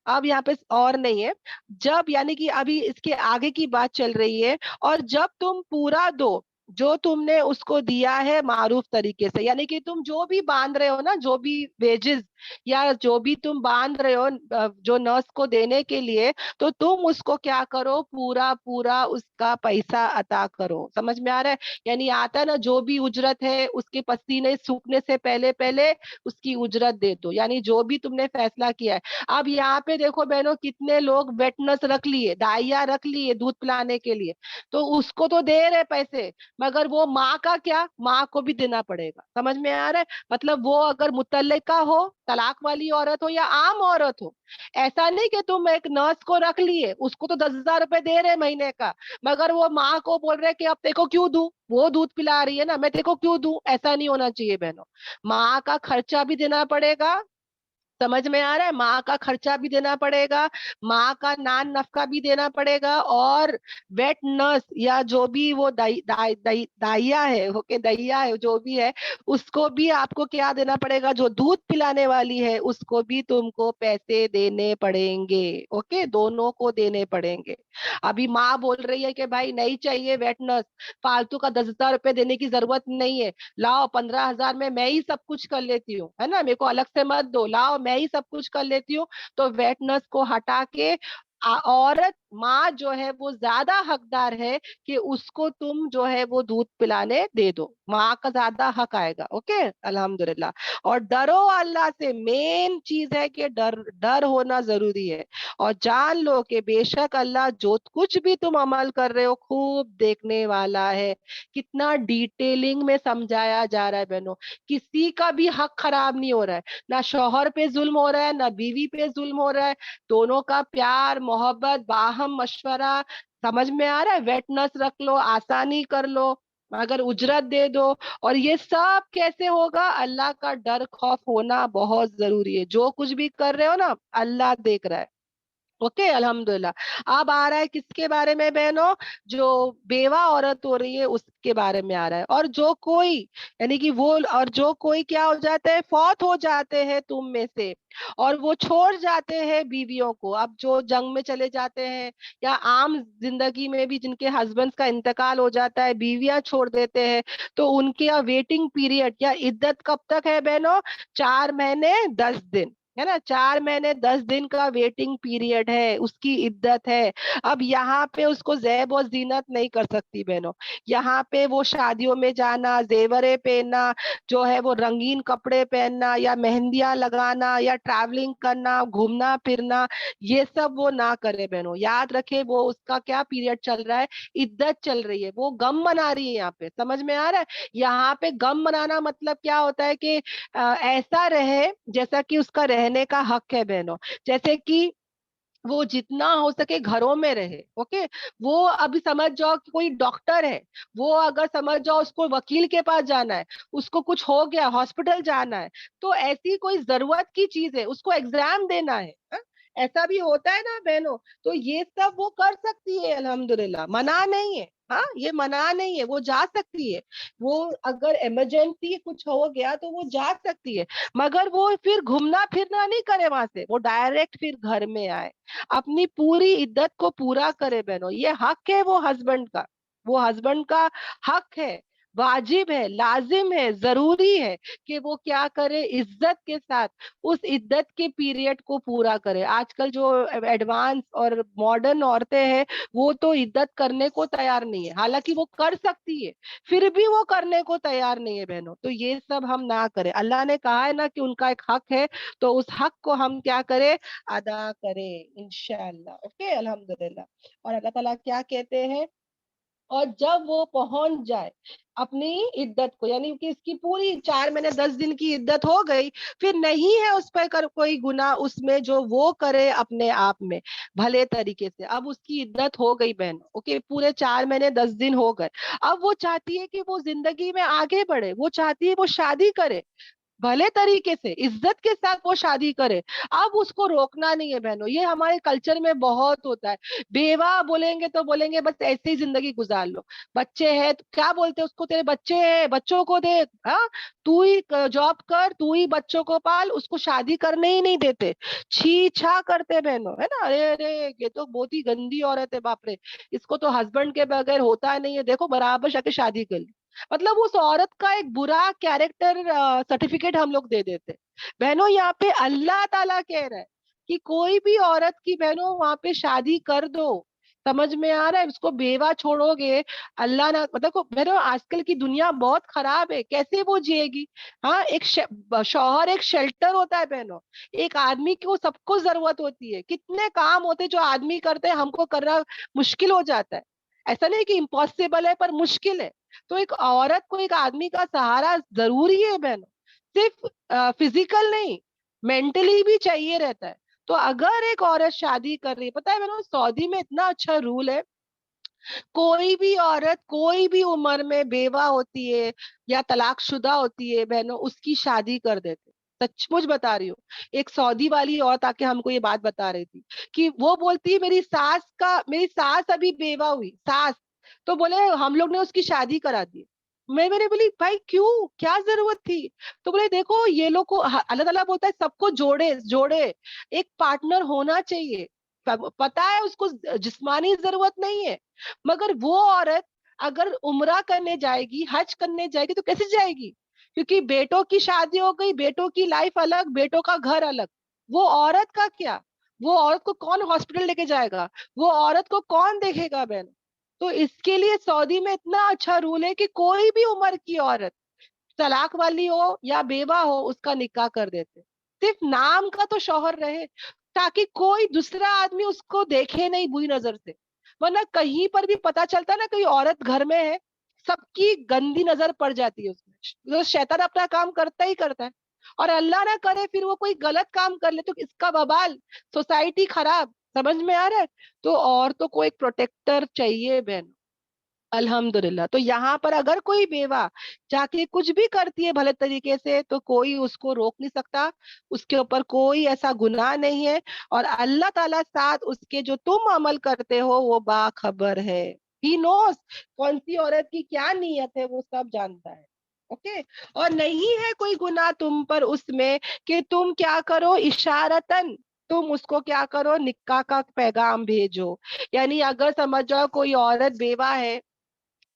अब यहाँ पे और नहीं है, जब यानी कि अभी इसके आगे की बात चल रही है, और जब तुम पूरा दो जो तुमने उसको दिया है मारूफ तरीके से, यानी कि तुम जो भी बांध रहे हो ना, जो भी वेजेस या जो भी तुम बांध रहे हो जो नर्स को देने के लिए, तो तुम उसको क्या करो, पूरा पूरा उसका पैसा अता करो। समझ में आ रहा है? यानी आता है ना, जो भी उजरत है उसके पसीने सूखने से पहले पहले उसकी उजरत दे दो, यानी जो भी तुमने फैसला किया है। अब यहाँ पे देखो बहनों, कितने लोग वेट नर्स रख लिए, दाइया रख लिए दूध पिलाने के लिए, तो उसको तो दे रहे पैसे, मगर वो माँ का क्या, माँ को भी देना पड़ेगा। समझ में आ रहा है? मतलब वो अगर मुतल्लिका हो, तलाक वाली औरत हो या आम औरत हो, ऐसा नहीं कि तुम एक नर्स को रख लिए, उसको तो 10,000 रुपए दे रहे महीने का, मगर वो माँ को बोल रहे कि अब देखो क्यों दूं, वो दूध पिला रही है ना, मैं देखो क्यों दूं, ऐसा नहीं होना चाहिए बहनों। माँ का खर्चा भी देना पड़ेगा, समझ में आ रहा है? माँ का खर्चा भी देना पड़ेगा, माँ का नान नफका भी देना पड़ेगा, और वेट नर्स या जो भी वो दाइया है, ओके, दैया है जो भी है, उसको भी आपको क्या देना पड़ेगा, जो दूध पिलाने वाली है उसको भी तुमको पैसे देने पड़ेंगे, ओके, दोनों को देने पड़ेंगे। अभी माँ बोल रही है कि भाई नहीं चाहिए वेट नर्स, फालतू का 10,000 रुपए देने की जरूरत नहीं है, लाओ 15,000 में मैं ही सब कुछ कर लेती हूँ, है ना, मेरे को अलग से मत दो, लाओ मैं ही सब कुछ कर लेती हूँ। तो वेट नर्स को हटा के औरत माँ जो है वो ज्यादा हकदार है कि उसको तुम जो है वो दूध पिलाने दे दो, माँ का ज्यादा हक आएगा, ओके, अल्हम्दुलिल्लाह। और डरो अल्लाह से, मेन चीज है कि डर डर होना जरूरी है। और जान लो कि बेशक अल्लाह जो कुछ भी तुम अमल कर रहे हो खूब देखने वाला है। कितना डिटेलिंग में समझाया जा रहा है बहनों, किसी का भी हक खराब नहीं हो रहा है, ना शौहर पे जुल्म हो रहा है ना बीवी पे जुल्म हो रहा है, दोनों का प्यार मोहब्बत बाहम मशवरा। समझ में आ रहा है? वेट नर्स रख लो, आसानी कर लो, अगर उजरत दे दो। और ये सब कैसे होगा? अल्लाह का डर खौफ होना बहुत जरूरी है। जो कुछ भी कर रहे हो ना, अल्लाह देख रहा है, ओके, अल्हम्दुलिल्लाह। अब आ रहा है किसके बारे में बहनों? जो बेवा औरत हो रही है उसके बारे में आ रहा है। और जो कोई, यानी कि वो, और जो कोई क्या हो जाते हैं, फौत हो जाते हैं तुम में से, और वो छोड़ जाते हैं बीवियों को। अब जो जंग में चले जाते हैं या आम जिंदगी में भी जिनके हस्बैंड का इंतकाल हो जाता है, बीवियां छोड़ देते हैं, तो उनके वेटिंग पीरियड या इद्दत कब तक है बहनों? 4 महीने 10 दिन, है ना, 4 महीने 10 दिन का वेटिंग पीरियड है, उसकी इद्दत है। अब यहाँ पे उसको ज़ैब और जीनत नहीं कर सकती बहनों। यहाँ पे वो शादियों में जाना, जेवरे पहनना, जो है वो रंगीन कपड़े पहनना, या मेहंदियां लगाना, या ट्रैवलिंग करना, घूमना फिरना, ये सब वो ना करे बहनों। याद रखे, वो उसका क्या पीरियड चल रहा है? इद्दत चल रही है, वो गम मना रही है। यहाँ पे समझ में आ रहा है? यहाँ पे गम मनाना मतलब क्या होता है कि ऐसा रहे जैसा कि उसका रहने का हक है बहनों। जैसे कि वो जितना हो सके घरों में रहे, ओके। वो अभी समझ जाओ कि कोई डॉक्टर है, वो अगर समझ जाओ उसको वकील के पास जाना है, उसको कुछ हो गया हॉस्पिटल जाना है, तो ऐसी कोई जरूरत की चीज है, उसको एग्जाम देना है, हा? ऐसा भी होता है ना बहनों। तो ये सब वो कर सकती है, अल्हम्दुलिल्लाह, मना नहीं है। हाँ, ये मना नहीं है, वो जा सकती है। वो अगर इमरजेंसी कुछ हो गया तो वो जा सकती है, मगर वो फिर घूमना फिरना नहीं करे वहां से, वो डायरेक्ट फिर घर में आए, अपनी पूरी इद्दत को पूरा करे बहनों। ये हक है वो हस्बैंड का, वो हस्बैंड का हक है, वाजिब है, लाजिम है, जरूरी है कि वो क्या करे, इज्जत के साथ उस इद्दत के पीरियड को पूरा करे। आजकल जो एडवांस और मॉडर्न औरतें हैं, वो तो इद्दत करने को तैयार नहीं है, हालांकि वो कर सकती है, फिर भी वो करने को तैयार नहीं है बहनों। तो ये सब हम ना करें। अल्लाह ने कहा है ना कि उनका एक हक है, तो उस हक को हम क्या करें? अदा करें इंशाअल्लाह, ओके, अल्हम्दुलिल्लाह। और अल्लाह ताला क्या कहते हैं? और जब वो पहुंच जाए अपनी इद्दत को, यानी कि इसकी पूरी 4 महीने 10 दिन की इद्दत हो गई, फिर नहीं है उस पर कर कोई गुनाह उसमें, जो वो करे अपने आप में भले तरीके से। अब उसकी इद्दत हो गई बहन, ओके, पूरे 4 महीने 10 दिन हो गए। अब वो चाहती है कि वो जिंदगी में आगे बढ़े, वो चाहती है वो शादी करे, भले तरीके से इज्जत के साथ वो शादी करे। अब उसको रोकना नहीं है बहनों, ये हमारे कल्चर में बहुत होता है। बेवा बोलेंगे तो बोलेंगे बस ऐसे ही जिंदगी गुजार लो, बच्चे हैं तो क्या बोलते हैं उसको, तेरे बच्चे हैं बच्चों को देख, हाँ, तू ही जॉब कर, तू ही बच्चों को पाल, उसको शादी करने ही नहीं देते, छी छा करते बहनों, है ना। अरे अरे, ये तो बहुत ही गंदी औरत है, बाप रे, इसको तो हस्बैंड के बगैर होता नहीं है, देखो बराबर जाके शादी कर ली। मतलब उस औरत का एक बुरा कैरेक्टर सर्टिफिकेट हम लोग दे देते। बहनों, यहाँ पे अल्लाह ताला कह रहा है कि कोई भी औरत की बहनों वहां पे शादी कर दो। समझ में आ रहा है? उसको बेवा छोड़ोगे, अल्लाह ना, मतलब बहनों आजकल की दुनिया बहुत खराब है, कैसे वो जिएगी? हाँ, एक शौहर एक शेल्टर होता है बहनों, एक आदमी को सबको जरूरत होती है, कितने काम होते हैं जो आदमी करते हैं, हमको करना मुश्किल हो जाता है। ऐसा नहीं कि इम्पॉसिबल है, पर मुश्किल है। तो एक औरत को एक आदमी का सहारा जरूरी है बहनों, सिर्फ फिजिकल नहीं, मेंटली भी चाहिए रहता है। तो अगर एक औरत शादी कर रही है, पता है बहनों सऊदी में इतना अच्छा रूल है, कोई भी औरत कोई भी उम्र में बेवा होती है या तलाकशुदा होती है बहनों, उसकी शादी कर देते। सच मुझ बता रही हूँ। एक सऊदी वाली औरत आके हमको ये बात बता रही थी कि वो बोलती है मेरी सास अभी बेवा हुई, सास, तो बोले हम लोग ने उसकी शादी करा दी। मैंने बोली भाई क्यों, क्या जरूरत थी? तो बोले देखो ये लोग को अल्लाह ताला बोलता है सबको जोड़े जोड़े, एक पार्टनर होना चाहिए। पता है उसको जिस्मानी जरूरत नहीं है, मगर वो औरत अगर उम्रा करने जाएगी, हज करने जाएगी तो कैसे जाएगी? क्योंकि बेटों की शादी हो गई, बेटों की लाइफ अलग, बेटों का घर अलग। वो औरत का क्या? वो औरत को कौन हॉस्पिटल लेके जाएगा? वो औरत को कौन देखेगा बहन? तो इसके लिए सऊदी में इतना अच्छा रूल है कि कोई भी उम्र की औरत, तलाक वाली हो या बेवा हो, उसका निकाह कर देते। सिर्फ नाम का तो शौहर रहे, ताकि कोई दूसरा आदमी उसको देखे नहीं बुरी नजर से। वरना कहीं पर भी पता चलता ना कोई औरत घर में है, सबकी गंदी नजर पड़ जाती है उसमें। तो शैतान अपना काम करता ही करता है। और अल्लाह ना करे फिर वो कोई गलत काम कर ले तो इसका बवाल, सोसाइटी खराब। समझ में आ रहा है? तो औरतों को एक प्रोटेक्टर चाहिए बहन। अल्हम्दुलिल्लाह। तो यहाँ पर अगर कोई बेवा जाके कुछ भी करती है भले तरीके से, तो कोई उसको रोक नहीं सकता, उसके ऊपर कोई ऐसा गुनाह नहीं है। और अल्लाह ताला साथ उसके जो तुम अमल करते हो वो बाखबर है। ही नोस कौन सी औरत की क्या नीयत है, वो सब जानता है। ओके। और नहीं है कोई गुनाह तुम पर उसमें कि तुम क्या करो, इशारतन तुम उसको क्या करो, निकाह का पैगाम भेजो। यानी अगर समझ जाओ कोई औरत बेवा है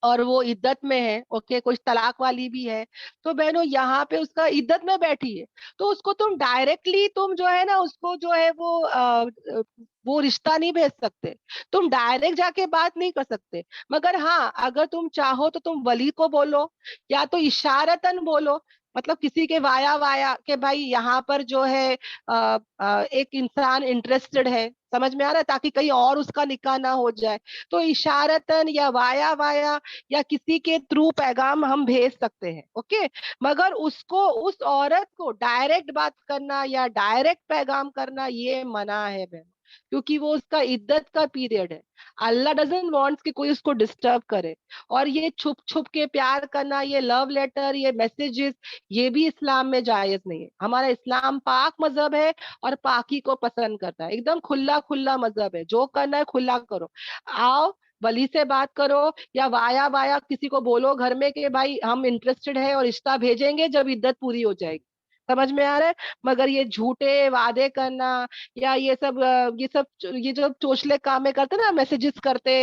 और वो इद्दत में है, ओके, कुछ तलाक वाली भी है, तो बहनों यहाँ पे उसका इद्दत में बैठी है, तो उसको तुम डायरेक्टली तुम जो है ना उसको जो है वो रिश्ता नहीं भेज सकते। तुम डायरेक्ट जाके बात नहीं कर सकते। मगर हाँ, अगर तुम चाहो तो तुम वली को बोलो, या तो इशारतन बोलो, मतलब किसी के वाया वाया के भाई यहाँ पर जो है एक इंसान इंटरेस्टेड है, समझ में आ रहा है, ताकि कहीं और उसका निकाह ना हो जाए। तो इशारतन या वाया वाया या किसी के थ्रू पैगाम हम भेज सकते हैं। ओके। मगर उसको, उस औरत को डायरेक्ट बात करना या डायरेक्ट पैगाम करना ये मना है बहन, क्योंकि वो उसका इद्दत का पीरियड है। अल्लाह डजंट वांट्स कि कोई उसको डिस्टर्ब करे। और ये छुप छुप के प्यार करना, ये लव लेटर, ये मैसेजेस, ये भी इस्लाम में जायज नहीं है। हमारा इस्लाम पाक मजहब है और पाकी को पसंद करता है। एकदम खुला खुला मजहब है, जो करना है खुला करो। आओ, वली से बात करो, या वाया वाया किसी को बोलो घर में कि भाई हम इंटरेस्टेड है और रिश्ता भेजेंगे जब इद्दत पूरी हो जाएगी। समझ में आ रहा है? मगर ये झूठे वादे करना या ये जो चोचले काम में करते ना, मैसेजेस करते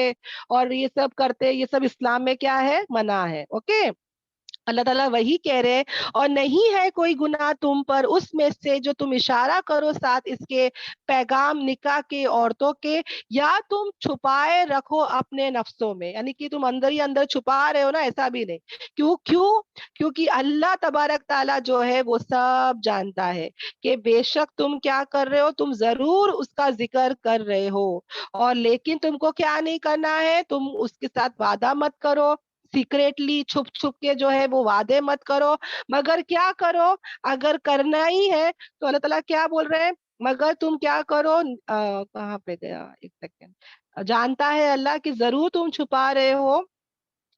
और ये सब करते, ये सब इस्लाम में क्या है, मना है। ओके। अल्लाह ताला वही कह रहे हैं, और नहीं है कोई गुनाह तुम पर उसमें से जो तुम इशारा करो साथ इसके पैगाम निकाह के औरतों के, या तुम छुपाए रखो अपने नफ्सों में, यानी कि तुम अंदर ही अंदर छुपा रहे हो ना, ऐसा भी नहीं। क्यों क्यों? क्योंकि अल्लाह तबारक ताला जो है वो सब जानता है कि बेशक तुम क्या कर रहे हो, तुम जरूर उसका जिक्र कर रहे हो। और लेकिन तुमको क्या नहीं करना है, तुम उसके साथ वादा मत करो, सीक्रेटली छुप छुप के जो है वो वादे मत करो। मगर क्या करो, अगर करना ही है तो अल्लाह ताला क्या बोल रहे हैं, मगर तुम क्या करो, कहाँ पे गया, एक सेकेंड, जानता है अल्लाह कि जरूर तुम छुपा रहे हो,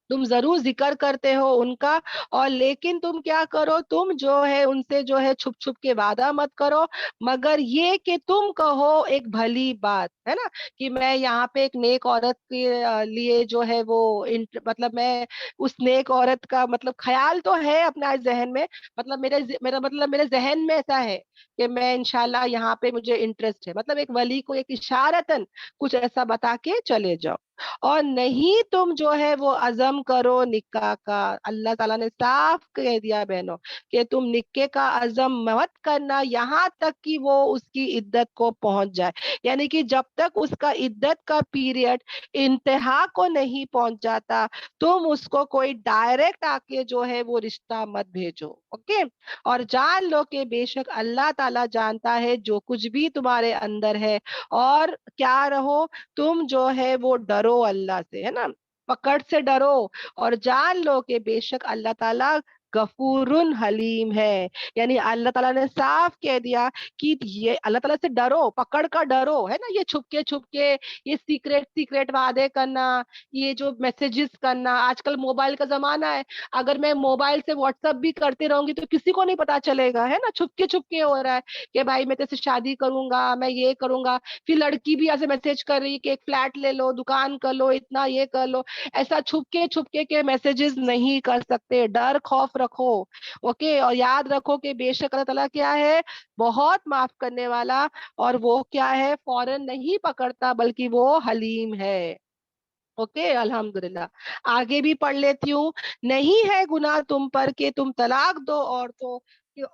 तुम जरूर जिक्र करते हो उनका। और लेकिन तुम क्या करो, तुम जो है उनसे जो है छुप छुप के वादा मत करो, मगर ये कि तुम कहो एक भली बात, है ना, कि मैं यहाँ पे एक नेक औरत के लिए जो है वो मतलब मैं उस नेक औरत का मतलब ख्याल तो है अपना जहन में, मतलब मेरे जहन में ऐसा है कि मैं इंशाल्लाह यहाँ पे मुझे इंटरेस्ट है, मतलब एक वली को एक इशारतन कुछ ऐसा बता के चले जाओ। और नहीं तुम जो है वो अज़म करो निकाह का। अल्लाह ताला ने साफ कह दिया बहनों कि तुम निक्के का अज़म मत करना यहाँ तक कि वो उसकी इद्दत को पहुंच जाए, यानी कि जब तक उसका इद्दत का पीरियड इंतहा को नहीं पहुंच जाता, तुम उसको कोई डायरेक्ट आके जो है वो रिश्ता मत भेजो। ओके। और जान लो कि बेशक अल्लाह ताला जानता है जो कुछ भी तुम्हारे अंदर है। और क्या रहो, तुम जो है वो डरो अल्लाह से, है ना, पकड़ से डरो। और जान लो कि बेशक अल्लाह ताला गफूरुन हलीम है। यानी अल्लाह ताला ने साफ कह दिया कि ये अल्लाह ताला से डरो, पकड़ कर डरो, है ना। ये छुप के ये सीक्रेट सीक्रेट वादे करना, ये जो मैसेजेस करना, आजकल मोबाइल का जमाना है, अगर मैं मोबाइल से व्हाट्सएप भी करती रहूंगी तो किसी को नहीं पता चलेगा, है ना। छुप के हो रहा है कि भाई मैं तेरे से शादी करूंगा, मैं ये करूंगा। फिर लड़की भी ऐसे मैसेज कर रही है कि एक फ्लैट ले लो, दुकान कर लो, इतना ये कर लो। ऐसा छुप के मैसेजेस नहीं कर सकते, डर खौफ रखो। ओके, और याद रखो कि बेशक अल्लाह ताला क्या है, बहुत माफ करने वाला, और वो क्या है, फौरन नहीं पकड़ता बल्कि वो हलीम है। ओके, अल्हम्दुलिल्लाह। आगे भी पढ़ लेती हूँ। नहीं है गुनाह तुम पर कि तुम तलाक दो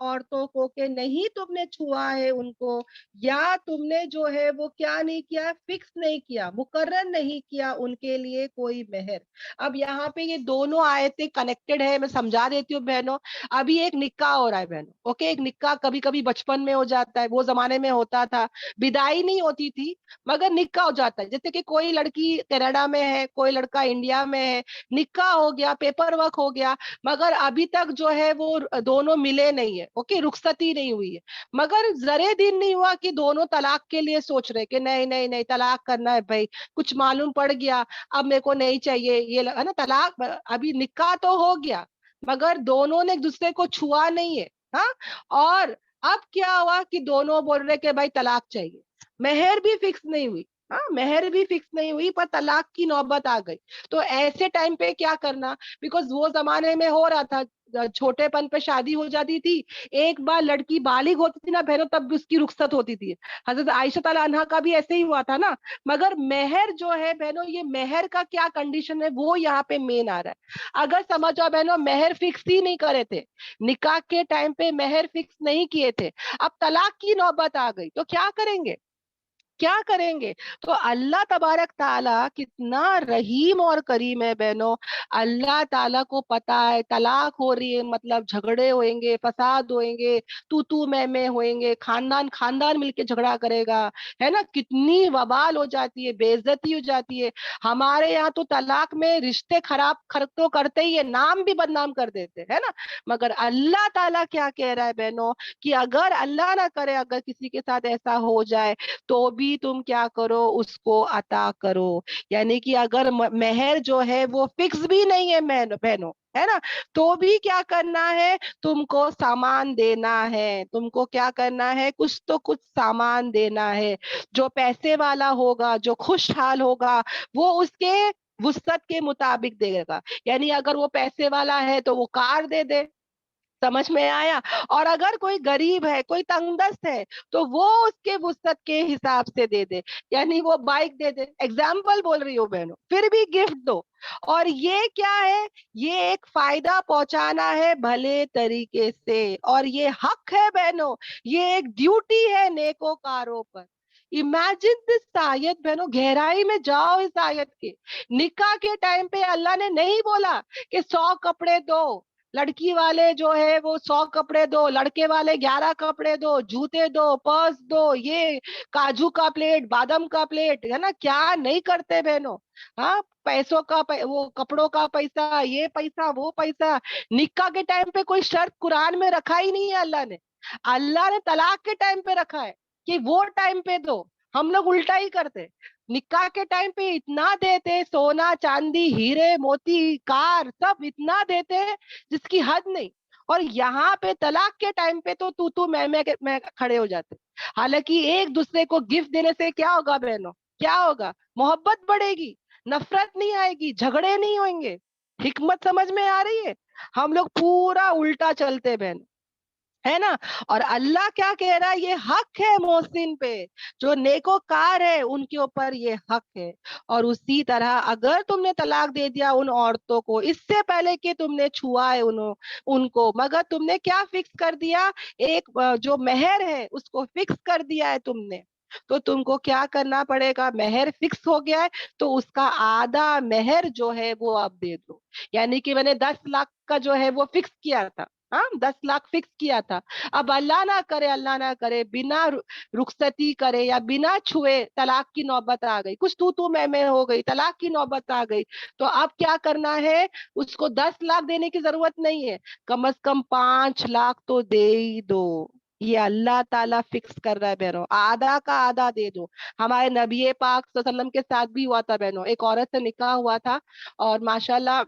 औरतों को, कि नहीं तुमने छुआ है उनको, या तुमने जो है वो क्या नहीं किया, फिक्स नहीं किया, मुकर्रर नहीं किया उनके लिए कोई मेहर। अब यहाँ पे ये दोनों आयतें कनेक्टेड है, मैं समझा देती हूँ बहनों। अभी एक निकाह हो रहा है बहनों, ओके। एक निकाह कभी कभी बचपन में हो जाता है, वो जमाने में होता था, विदाई नहीं होती थी मगर निकाह हो जाता है। जैसे कि कोई लड़की कनाडा में है, कोई लड़का इंडिया में है, निकाह हो गया, पेपर वर्क हो गया, मगर अभी तक जो है वो दोनों मिले नहीं है, ओके, रुखसती नहीं हुई है। मगर जरे दिन नहीं हुआ कि दोनों तलाक के लिए सोच रहे कि नहीं नहीं नहीं, तलाक करना है भाई, कुछ मालूम पड़ गया, अब मेरे को नहीं चाहिए ये, है ना, तलाक। अभी निकाह तो हो गया मगर दोनों ने एक दूसरे को छुआ नहीं है। हाँ, और अब क्या हुआ कि दोनों बोल रहे कि भाई तलाक चाहिए, मेहर भी फिक्स नहीं हुई। हाँ, मेहर भी फिक्स नहीं हुई पर तलाक की नौबत आ गई। तो ऐसे टाइम पे क्या करना, बिकॉज वो जमाने में हो रहा था, छोटेपन पे शादी हो जाती थी, एक बार लड़की बालिग होती थी ना बहनों, तब भी उसकी रुखसत होती थी। हजरत आयशा ताला अन्हा का भी ऐसे ही हुआ था ना। मगर मेहर जो है बहनों, ये मेहर का क्या कंडीशन है वो यहाँ पे मेन आ रहा है। अगर समझ जाओ बहनों, मेहर फिक्स ही नहीं करे थे, निकाह के टाइम पे मेहर फिक्स नहीं किए थे, अब तलाक की नौबत आ गई, तो क्या करेंगे, क्या करेंगे। तो अल्लाह तबारक ताला कितना रहीम और करीम है बहनों। अल्लाह ताला को पता है तलाक हो रही है मतलब झगड़े होंगे, फसाद होंगे, तू मैं होंगे, खानदान खानदान मिलके झगड़ा करेगा, है ना। कितनी वबाल हो जाती है, बेइज्जती हो जाती है। हमारे यहाँ तो तलाक में रिश्ते खराब तो करते ही है, नाम भी बदनाम कर देते है ना। मगर अल्लाह ताला क्या कह रहा है बहनों, कि अगर अल्लाह ना करे, अगर किसी के साथ ऐसा हो जाए तो भी तुम क्या करो, उसको अता करो। यानी कि अगर मेहर जो है वो फिक्स भी नहीं है बहनों, है ना, तो भी क्या करना है, तुमको सामान देना है। तुमको क्या करना है, कुछ तो कुछ सामान देना है। जो पैसे वाला होगा, जो खुशहाल होगा, वो उसके वुसअत के मुताबिक देगा। यानी अगर वो पैसे वाला है तो वो कार दे दे, समझ में आया। और अगर कोई गरीब है, कोई तंगदस्त है, तो वो उसके वुसअत के हिसाब से दे दे, यानी वो बाइक दे दे, एग्जाम्पल बोल रही हूँ बहनों, फिर भी गिफ्ट दो। और ये क्या है, ये एक फायदा पहुंचाना है भले तरीके से, और ये हक है बहनों, ये एक ड्यूटी है नेकोकारों पर। इमेजिन दिस आयत बहनों, गहराई में जाओ इस आयत के। निकाह के टाइम पे अल्लाह ने नहीं बोला कि 100 कपड़े दो, लड़की वाले जो है वो 100 कपड़े दो, लड़के वाले 11 कपड़े दो, जूते दो, पर्स दो, ये काजू का प्लेट, बादाम का प्लेट, है ना, क्या नहीं करते बहनों। हाँ, पैसों का वो कपड़ों का पैसा, ये पैसा वो पैसा। निकाह के टाइम पे कोई शर्त कुरान में रखा ही नहीं है अल्लाह ने। अल्लाह ने तलाक के टाइम पे रखा है कि वो टाइम पे दो। हम लोग उल्टा ही करते, निकाह के टाइम पे इतना देते, सोना चांदी हीरे मोती कार सब इतना देते हैं जिसकी हद नहीं। और यहाँ पे तलाक के टाइम पे तो तू मैं खड़े हो जाते। हालांकि एक दूसरे को गिफ्ट देने से क्या होगा बहनों, क्या होगा, मोहब्बत बढ़ेगी, नफरत नहीं आएगी, झगड़े नहीं होंगे। हिकमत समझ में आ रही है। हम लोग पूरा उल्टा चलते बहन, है ना। और अल्लाह क्या कह रहा है, ये हक है मोहसिन पे, जो नेकोकार है उनके ऊपर ये हक है। और उसी तरह अगर तुमने तलाक दे दिया उन औरतों को इससे पहले कि तुमने छुआ है उनको, मगर तुमने क्या फिक्स कर दिया, एक जो मेहर है उसको फिक्स कर दिया है तुमने, तो तुमको क्या करना पड़ेगा, मेहर फिक्स हो गया है तो उसका आधा मेहर जो है वो आप दे दो। यानी कि मैंने 10 लाख का जो है वो फिक्स किया था, हाँ 10 लाख फिक्स किया था। अब अल्लाह ना करे बिना रुखसती करे या बिना छुए तलाक की नौबत आ गई, कुछ तू मैं हो गई, तलाक की नौबत आ गई, तो अब क्या करना है? उसको 10 लाख देने की जरूरत नहीं है, कम से कम 5 लाख तो दे ही दो। ये अल्लाह ताला फिक्स कर रहा है बहनों, आधा का आधा दे दो। हमारे नबी पाक सल्लल्लाहु अलैहि वसल्लम के साथ भी हुआ था बहनों, एक औरत से निकाह हुआ था और माशाल्लाह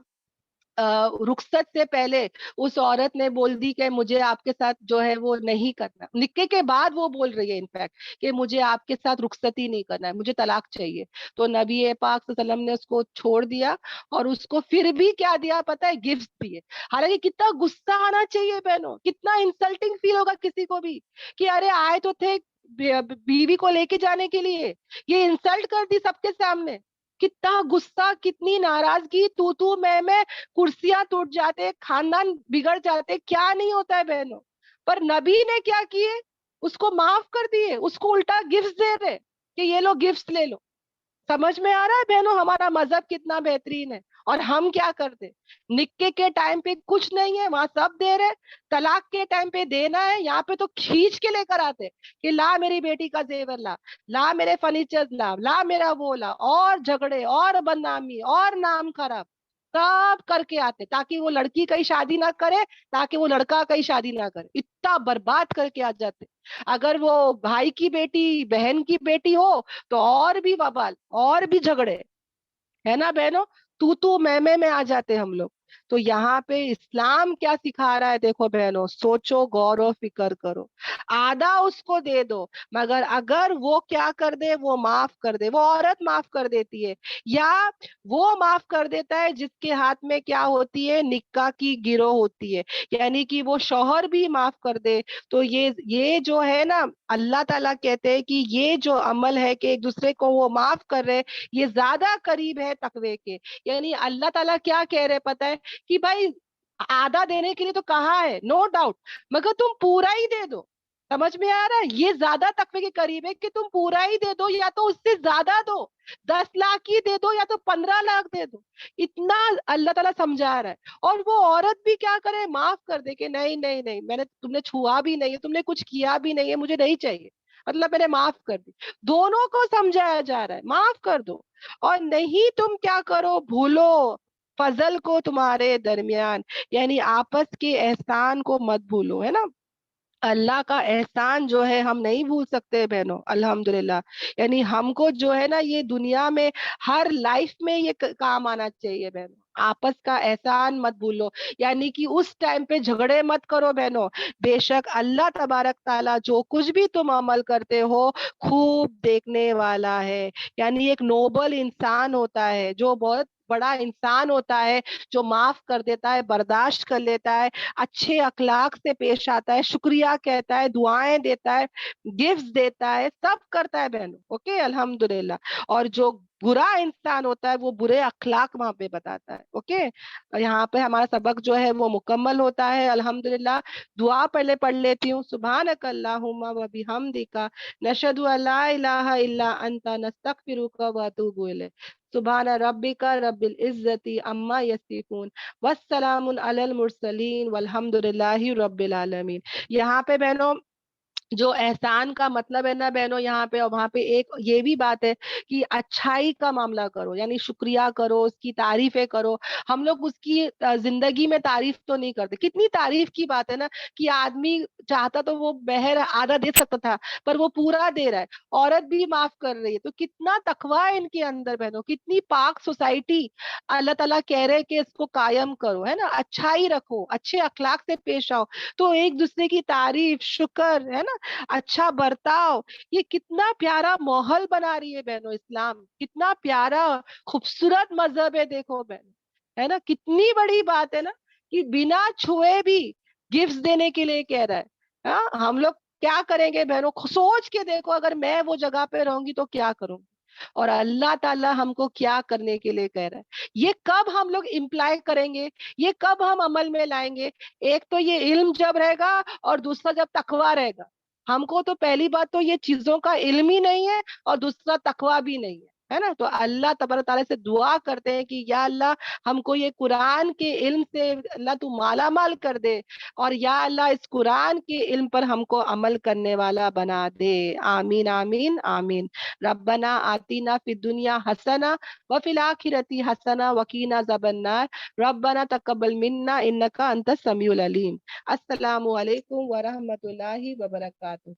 रुखसत से पहले उस औरत ने बोल दी कि मुझे आपके साथ जो है वो नहीं करना। निक्के के बाद वो बोल रही है इनफैक्ट कि मुझे आपके साथ रुखसत ही नहीं करना है, मुझे तलाक चाहिए। तो नबी पाक सल्लल्लाहु अलैहि वसल्लम ने उसको छोड़ दिया और उसको फिर भी क्या दिया पता है? गिफ्ट दिए। हालांकि कितना गुस्सा आना चाहिए बहनों, कितना इंसल्टिंग फील होगा किसी को भी कि अरे आए तो थे बीवी को लेके जाने के लिए, ये इंसल्ट कर दी सबके सामने। कितना गुस्सा, कितनी नाराजगी, तू मैं, कुर्सियां टूट जाते, खानदान बिगड़ जाते, क्या नहीं होता है बहनों। पर नबी ने क्या किए? उसको माफ कर दिए, उसको उल्टा गिफ्ट दे रहे कि ये लो गिफ्ट ले लो। समझ में आ रहा है बहनों हमारा मजहब कितना बेहतरीन है। और हम क्या करते? निक्के के टाइम पे कुछ नहीं है, वहां सब दे रहे। तलाक के टाइम पे देना है, यहाँ पे तो खींच के लेकर आते कि ला मेरी बेटी का जेवर ला, ला मेरे फर्नीचर ला मेरा वो ला, और झगड़े और बदनामी और नाम खराब सब करके आते ताकि वो लड़की कहीं शादी ना करे, ताकि वो लड़का कहीं शादी ना करे, इतना बर्बाद करके आ जाते। अगर वो भाई की बेटी बहन की बेटी हो तो और भी बवाल और भी झगड़े, है ना बहनों। तू मैं में आ जाते हम लोग। तो यहाँ पे इस्लाम क्या सिखा रहा है देखो बहनों, सोचो गौर और फिक्र करो। आधा उसको दे दो, मगर अगर वो क्या कर दे, वो माफ कर दे, वो औरत माफ कर देती है या वो माफ कर देता है जिसके हाथ में क्या होती है? निक्का की गिरोह होती है, यानी कि वो शौहर भी माफ कर दे। तो ये जो है ना, अल्लाह ताला कहते हैं कि ये जो अमल है कि एक दूसरे को वो माफ कर रहे, ये ज्यादा करीब है तकवे के। यानी अल्लाह ताला क्या कह रहे पता है? कि भाई आधा देने के लिए तो कहा है, नो डाउट, मगर तुम पूरा ही दे दो। समझ में आ रहा है? ये ज्यादा तकवे के करीब है कि तुम पूरा ही दे दो या तो उससे ज्यादा दो, 10 लाख ही दे दो या तो 15 लाख दे दो। इतना अल्लाह ताला समझा रहा है। और वो औरत भी क्या करे? माफ कर दे कि नहीं नहीं नहीं, मैंने तुमने छुआ भी नहीं है, तुमने कुछ किया भी नहीं है, मुझे नहीं चाहिए, मतलब मैंने माफ कर दी। दोनों को समझाया जा रहा है माफ कर दो। और नहीं तुम क्या करो? भूलो फजल को तुम्हारे दरमियान, यानी आपस के एहसान को मत भूलो, है ना। अल्लाह का एहसान जो है हम नहीं भूल सकते बहनों, अल्हम्दुलिल्लाह। यानी हमको जो है ना, ये दुनिया में हर लाइफ में ये काम आना चाहिए बहनों। आपस का एहसान मत भूलो, यानी कि उस टाइम पे झगड़े मत करो बहनों। बेशक अल्लाह तबारक ताला जो कुछ भी तुम अमल करते हो खूब देखने वाला है। यानी एक नोबल इंसान होता है, जो बहुत बड़ा इंसान होता है, जो माफ कर देता है, बर्दाश्त कर लेता है, अच्छे अखलाक से पेश आता है, शुक्रिया कहता है, दुआएं देता है, गिफ्ट्स देता है, सब करता है बहनों। ओके अल्हम्दुलिल्लाह। और जो बुरा इंसान होता है वो बुरे अखलाक वहां पे बताता है। ओके, यहाँ पे हमारा सबक जो है वो मुकम्मल होता है अल्हम्दुलिल्लाह। दुआ पहले पढ़ लेती हूँ। सुभानक अल्लाहुम्मा व बिहम्दिका नशहदु अल्ला इलाहा इल्ला अंता नस्तगफिरुका व अतूबु इलैक। सुभान रब्बिका रब्बिल इज्जति अम्मा यसिफून वस्सलामुन अलल मुरसलीन वल्हम्दुलिल्लाहि रब्बिल आलमीन। यहाँ पे बहनों जो एहसान का मतलब है ना बहनों, यहाँ पे और वहां पे एक ये भी बात है कि अच्छाई का मामला करो, यानी शुक्रिया करो, उसकी तारीफें करो। हम लोग उसकी जिंदगी में तारीफ तो नहीं करते। कितनी तारीफ की बात है ना कि आदमी चाहता तो वो बहर आधा दे सकता था, पर वो पूरा दे रहा है। औरत भी माफ कर रही है, तो कितना तकवा है इनके अंदर बहनों, कितनी पाक सोसाइटी। अल्लाह ताला कह रहे हैं कि इसको कायम करो, है ना, अच्छाई रखो, अच्छे अखलाक से पेश आओ। तो एक दूसरे की तारीफ, शुक्र, है ना, अच्छा बर्ताव, ये कितना प्यारा माहौल बना रही है बहनों। इस्लाम कितना प्यारा खूबसूरत मजहब है, देखो बहन, है ना। कितनी बड़ी बात है ना कि बिना छुए भी गिफ्ट देने के लिए कह रहा है। हाँ, हम लोग क्या करेंगे बहनों? सोच के देखो, अगर मैं वो जगह पे रहूंगी तो क्या करूंगी, और अल्लाह ताला हमको क्या करने के लिए कह रहा है। ये कब हम लोग इम्प्लाई करेंगे, ये कब हम अमल में लाएंगे? एक तो ये इल्म जब रहेगा और दूसरा जब तकवा रहेगा। हमको तो पहली बात तो ये चीजों का इल्म ही नहीं है और दूसरा तकवा भी नहीं ہے نا. تو اللہ تبارک تعالیٰ سے دعا کرتے ہیں کہ یا اللہ ہم کو یہ قرآن کے علم سے اللہ تو مالا مال کر دے, اور یا اللہ اس قرآن کے علم پر ہم کو عمل کرنے والا بنا دے. آمین آمین آمین. ربنا آتینا فی الدنیا حسنہ وفی الآخرۃ حسنہ وقینا عذاب النار. ربنا تقبل منا انک انت السمیع العلیم. السلام علیکم ورحمۃ اللہ وبرکاتہ.